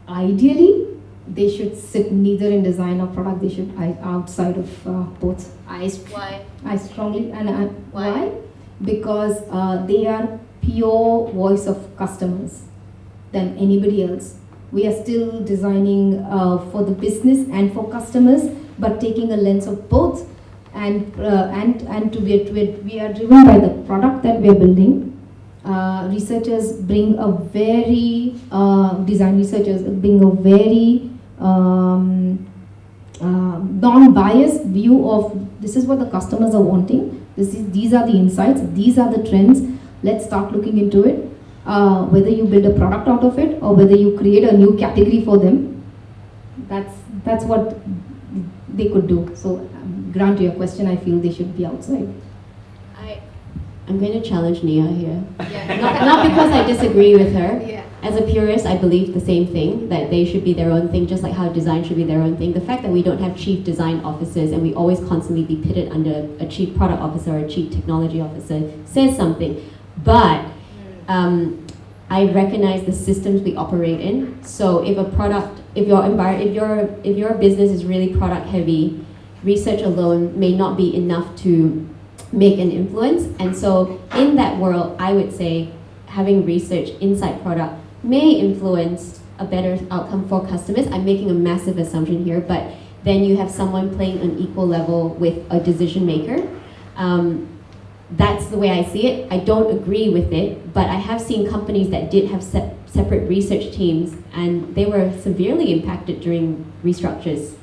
ideally they should sit neither in design or product. They should outside of both. I strongly why? Because they are pure voice of customers than anybody else. We are still designing for the business and for customers, but taking a lens of both. And we are driven by the product that we are building. Researchers bring a very design researchers bring a very non-biased view of this is what the customers are wanting. These are the insights. These are the trends. Let's start looking into it. Whether you build a product out of it or whether you create a new category for them, that's what they could do. So, grant your question, I feel they should be outside. I'm going to challenge Neha here. Yeah. Not because I disagree with her. Yeah. As a purist, I believe the same thing, that they should be their own thing, just like how design should be their own thing. The fact that we don't have chief design officers and we always constantly be pitted under a chief product officer or a chief technology officer says something. But I recognize the systems we operate in. So if your business is really product heavy, research alone may not be enough to make an influence. And so in that world, I would say having research inside product may influence a better outcome for customers. I'm making a massive assumption here, but then you have someone playing on equal level with a decision maker. That's the way I see it. I don't agree with it, but I have seen companies that did have separate research teams, and they were severely impacted during restructures.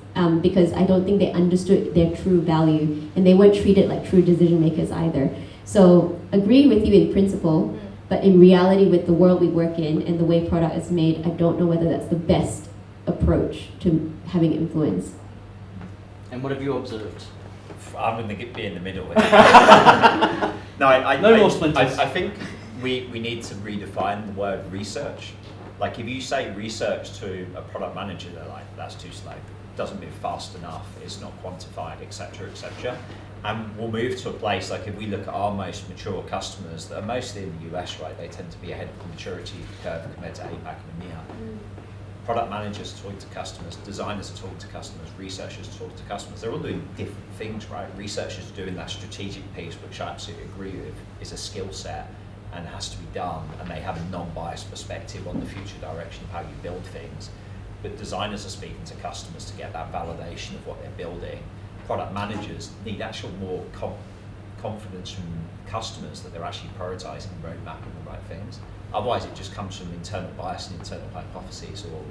Because I don't think they understood their true value, and they weren't treated like true decision makers either. So agree with you in principle, but in reality with the world we work in and the way product is made, I don't know whether that's the best approach to having influence. And what have you observed? I'm going to be in the middle. No more splinters. I think we need to redefine the word research. Like if you say research to a product manager, they're like, that's too slow. doesn't move fast enough, it's not quantified, etc., etc. And we'll move to a place like if we look at our most mature customers that are mostly in the US, right? They tend to be ahead of the maturity curve compared to APAC and EMEA. Product managers are talking to customers, designers are talking to customers, researchers are talking to customers. They're all doing different things, right? Researchers are doing that strategic piece, which I absolutely agree with, is a skill set and has to be done, and they have a non-biased perspective on the future direction of how you build things. But designers are speaking to customers to get that validation of what they're building. Product managers need actual more confidence from customers that they're actually prioritizing and roadmapping the right things. Otherwise, it just comes from internal bias and internal hypotheses, or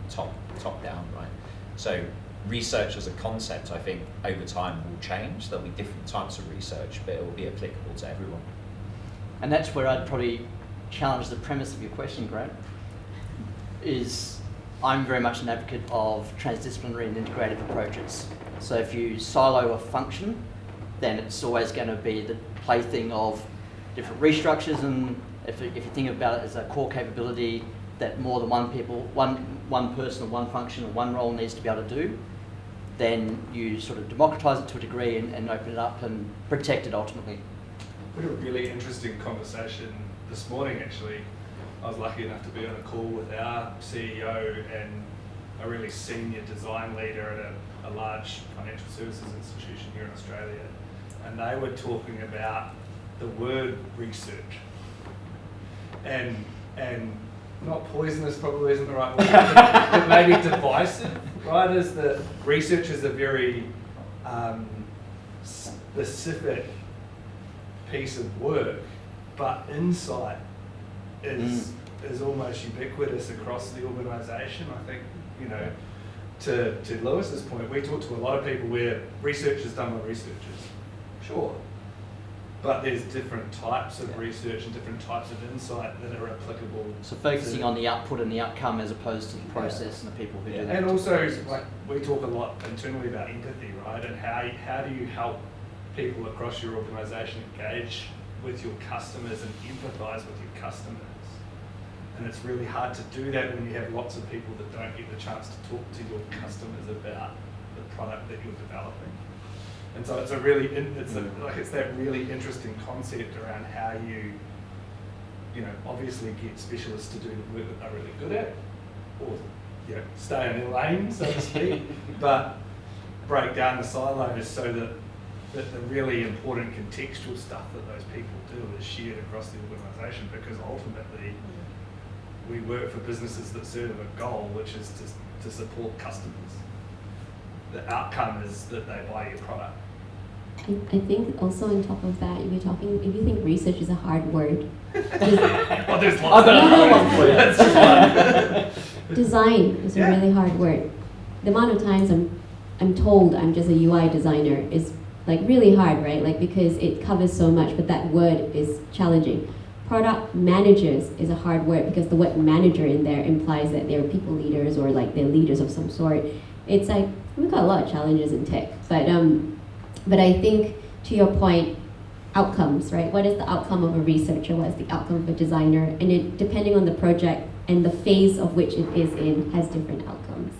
top down, right? So research as a concept, I think, over time will change. There'll be different types of research, but it will be applicable to everyone. And that's where I'd probably challenge the premise of your question, Grant, is I'm very much an advocate of transdisciplinary and integrative approaches. So if you silo a function, then it's always going to be the plaything of different restructures, and if you think about it as a core capability that more than one person or one function or one role needs to be able to do, then you sort of democratize it to a degree and open it up and protect it ultimately. We had a really interesting conversation this morning, actually. I was lucky enough to be on a call with our CEO and a really senior design leader at a large financial services institution here in Australia. And they were talking about the word research. And not poisonous probably isn't the right word, but maybe divisive, right? As the research is a very specific piece of work, but insight is almost ubiquitous across the organisation. I think, you know, to Lewis's point, we talk to a lot of people where research is done by researchers, sure, but there's different types of research and different types of insight that are applicable. So focusing on the output and the outcome as opposed to the process and the people who do that. And also, like, we talk a lot internally about empathy, right? And how do you help people across your organisation engage with your customers and empathise with your customers? And it's really hard to do that when you have lots of people that don't get the chance to talk to your customers about the product that you're developing. And so it's a really, it's that really interesting concept around how you know, obviously get specialists to do the work that they're really good at, or, you know, stay in their lane, so to speak, but break down the silos so that the really important contextual stuff that those people do is shared across the organisation, because ultimately we work for businesses that serve a goal, which is to support customers. The outcome is that they buy your product. I think also on top of that, if you think research is a hard word, well, there's lots of other ones for you. That's fine. Design is a really hard word. The amount of times I'm told I'm just a UI designer is like really hard, right? Like, because it covers so much, but that word is challenging. Product managers is a hard word because the word manager in there implies that they're people leaders or like they're leaders of some sort. It's like, we've got a lot of challenges in tech, but I think, to your point, outcomes, right? What is the outcome of a researcher? What is the outcome of a designer? And it, depending on the project and the phase of which it is in, has different outcomes.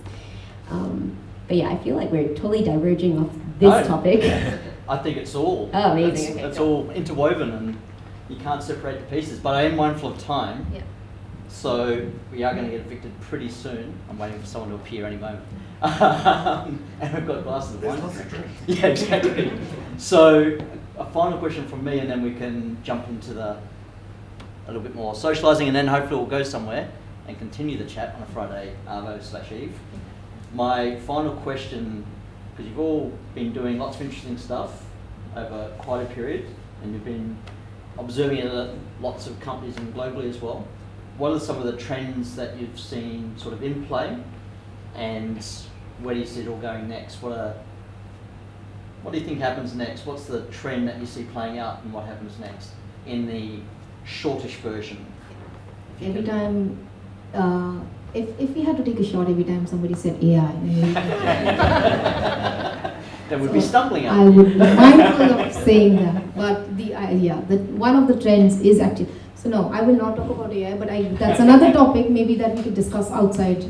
But yeah, I feel like we're totally diverging off this topic. I think it's all. Oh, amazing. It's all interwoven and you can't separate the pieces. But I am mindful of time. Yeah. So we are going to get evicted pretty soon. I'm waiting for someone to appear any moment. And we've got glasses of wine. Yeah, exactly. So a final question from me, and then we can jump into a little bit more socialising, and then hopefully we'll go somewhere and continue the chat on a Friday Arvo/Eve. My final question, because you've all been doing lots of interesting stuff over quite a period, and you've been observing it at lots of companies and globally as well. What are some of the trends that you've seen sort of in play, and where do you see it all going next? What do you think happens next? What's the trend that you see playing out, and what happens next in the shortish version? Every time, if we had to take a shot every time somebody said AI, then we'd be stumbling out. I would be mindful of saying that. But one of the trends is actually. So no, I will not talk about AI, but that's another topic maybe that we could discuss outside.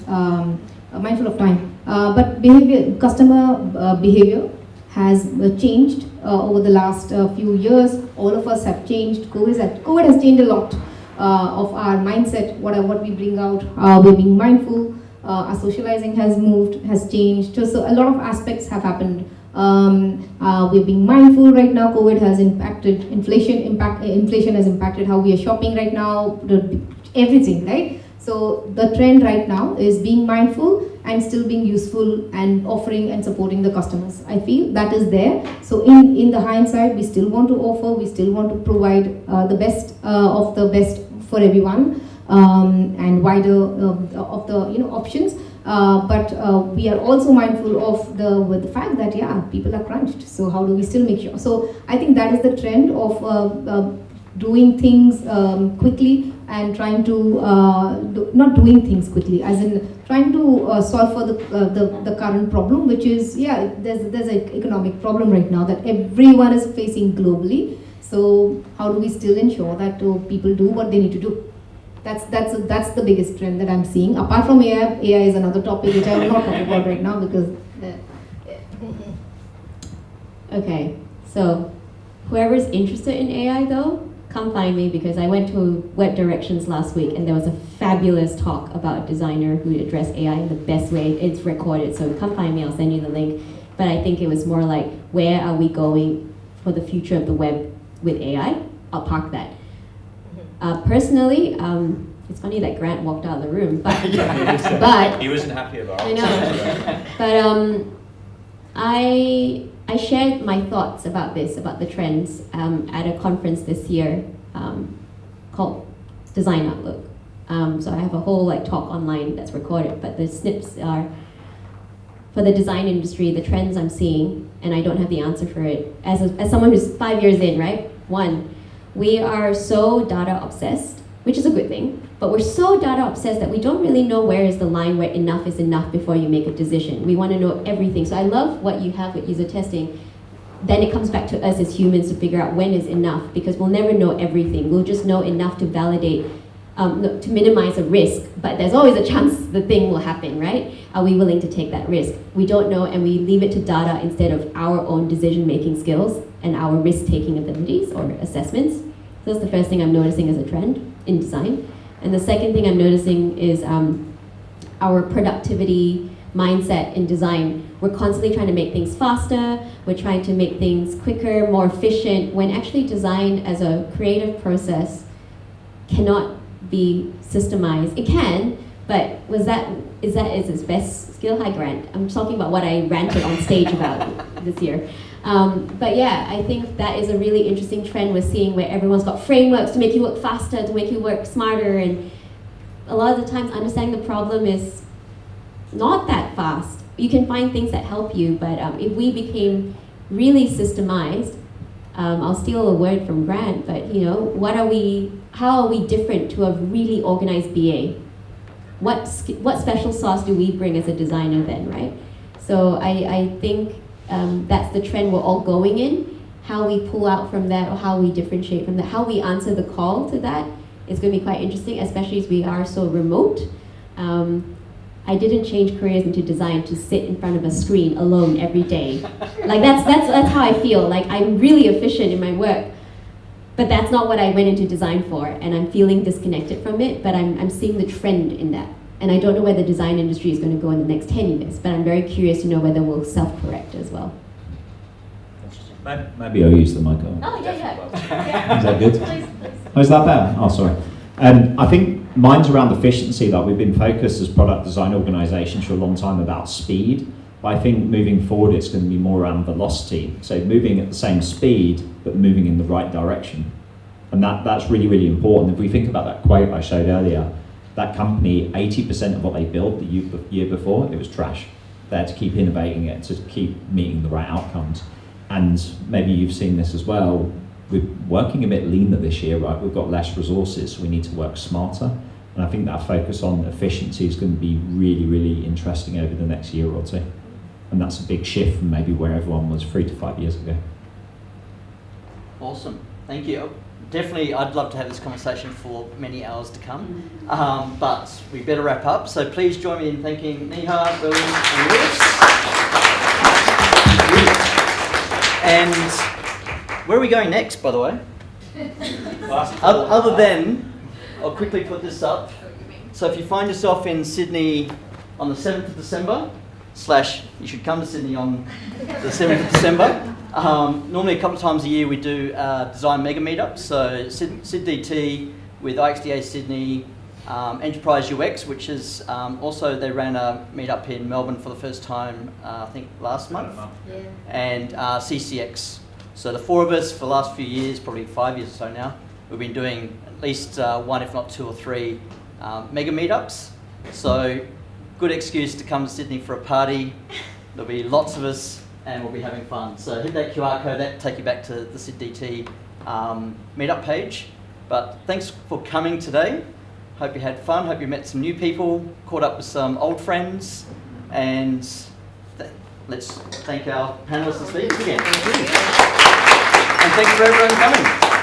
mindful of time. But customer behavior has changed over the last few years. All of us have changed. COVID has changed a lot of our mindset, what we bring out. We're being mindful. Our socializing has changed. So a lot of aspects have happened. We're being mindful right now. COVID has impacted inflation has impacted how we are shopping right now, everything, right? So the trend right now is being mindful and still being useful and offering and supporting the customers. I feel that is there. So in the hindsight, we still want to offer, we still want to provide the best of the best for everyone, and wider of the options. But we are also mindful of the fact that people are crunched. So how do we still make sure? So I think that is the trend of doing things quickly and trying to not doing things quickly, as in trying to solve for the current problem, which is there's an economic problem right now that everyone is facing globally. So how do we still ensure that people do what they need to do? That's the biggest trend that I'm seeing. Apart from AI, AI is another topic which I will not talk about right now because. Okay, so whoever's interested in AI though, come find me, because I went to Web Directions last week and there was a fabulous talk about a designer who addressed AI in the best way. It's recorded, so come find me, I'll send you the link. But I think it was more like, where are we going for the future of the web with AI? I'll park that. Personally, it's funny that Grant walked out of the room, but, but he wasn't happy about it. I know. But I shared my thoughts about this, about the trends, at a conference this year called Design Outlook. So I have a whole talk online that's recorded, but the snips are for the design industry, the trends I'm seeing, and I don't have the answer for it. As someone who's 5 years in, right? One, we are so data obsessed, which is a good thing, but we're so data obsessed that we don't really know where is the line where enough is enough before you make a decision. We want to know everything. So I love what you have with user testing. Then it comes back to us as humans to figure out when is enough, because we'll never know everything. We'll just know enough to validate, to minimize a risk, but there's always a chance the thing will happen, right? Are we willing to take that risk? We don't know, and we leave it to data instead of our own decision-making skills and our risk-taking abilities or assessments. So that's the first thing I'm noticing as a trend in design. And the second thing I'm noticing is our productivity mindset in design. We're constantly trying to make things faster, we're trying to make things quicker, more efficient, when actually design as a creative process cannot be systemized. It can, but is its best skill? Hi, Grant. I'm talking about what I ranted on stage about this year. But yeah, I think that is a really interesting trend we're seeing, where everyone's got frameworks to make you work faster, to make you work smarter, and a lot of the times understanding the problem is not that fast. You can find things that help you, but if we became really systemized, I'll steal a word from Grant, but how are we different to a really organized BA? What special sauce do we bring as a designer then, right? So I think that's the trend we're all going in. How we pull out from that, or how we differentiate from that, how we answer the call to that is going to be quite interesting, especially as we are so remote. I didn't change careers into design to sit in front of a screen alone every day. That's how I feel. I'm really efficient in my work, but that's not what I went into design for, and I'm feeling disconnected from it, but I'm seeing the trend in that. And I don't know where the design industry is going to go in the next 10 years, but I'm very curious to know whether we'll self-correct as well. Maybe I'll use the mic. Oh, yeah. Is that good? Please. Oh, is that better? Oh, sorry. I think mine's around efficiency. We've been focused as product design organisations for a long time about speed, but I think moving forward it's going to be more around velocity. So moving at the same speed, but moving in the right direction. And that's really, really important. If we think about that quote I showed earlier, that company, 80% of what they built the year before, it was trash. They had to keep innovating it to keep meeting the right outcomes. And maybe you've seen this as well. We're working a bit leaner this year, right? We've got less resources, so we need to work smarter. And I think that focus on efficiency is going to be really, really interesting over the next year or two. And that's a big shift from maybe where everyone was 3 to 5 years ago. Awesome. Thank you. definitely, I'd love to have this conversation for many hours to come, but we better wrap up. So please join me in thanking Neha, Berlin, and Louis. And where are we going next, by the way? Other than, I'll quickly put this up. So if you find yourself in Sydney on the 7th of December, you should come to Sydney on the 7th of December. Normally a couple of times a year we do design mega meetups. So SydDT with IXDA Sydney, Enterprise UX, which is also, they ran a meetup in Melbourne for the first time, I think last month. Yeah. And CCX. So the four of us for the last few years, probably 5 years or so now, we've been doing at least one, if not two or three mega meetups. So good excuse to come to Sydney for a party. There'll be lots of us and we'll be having fun. So hit that QR code, that'll take you back to the SydDT meetup page. But thanks for coming today. Hope you had fun, hope you met some new people, caught up with some old friends, and let's thank our panelists and speakers again. And thank you for everyone coming.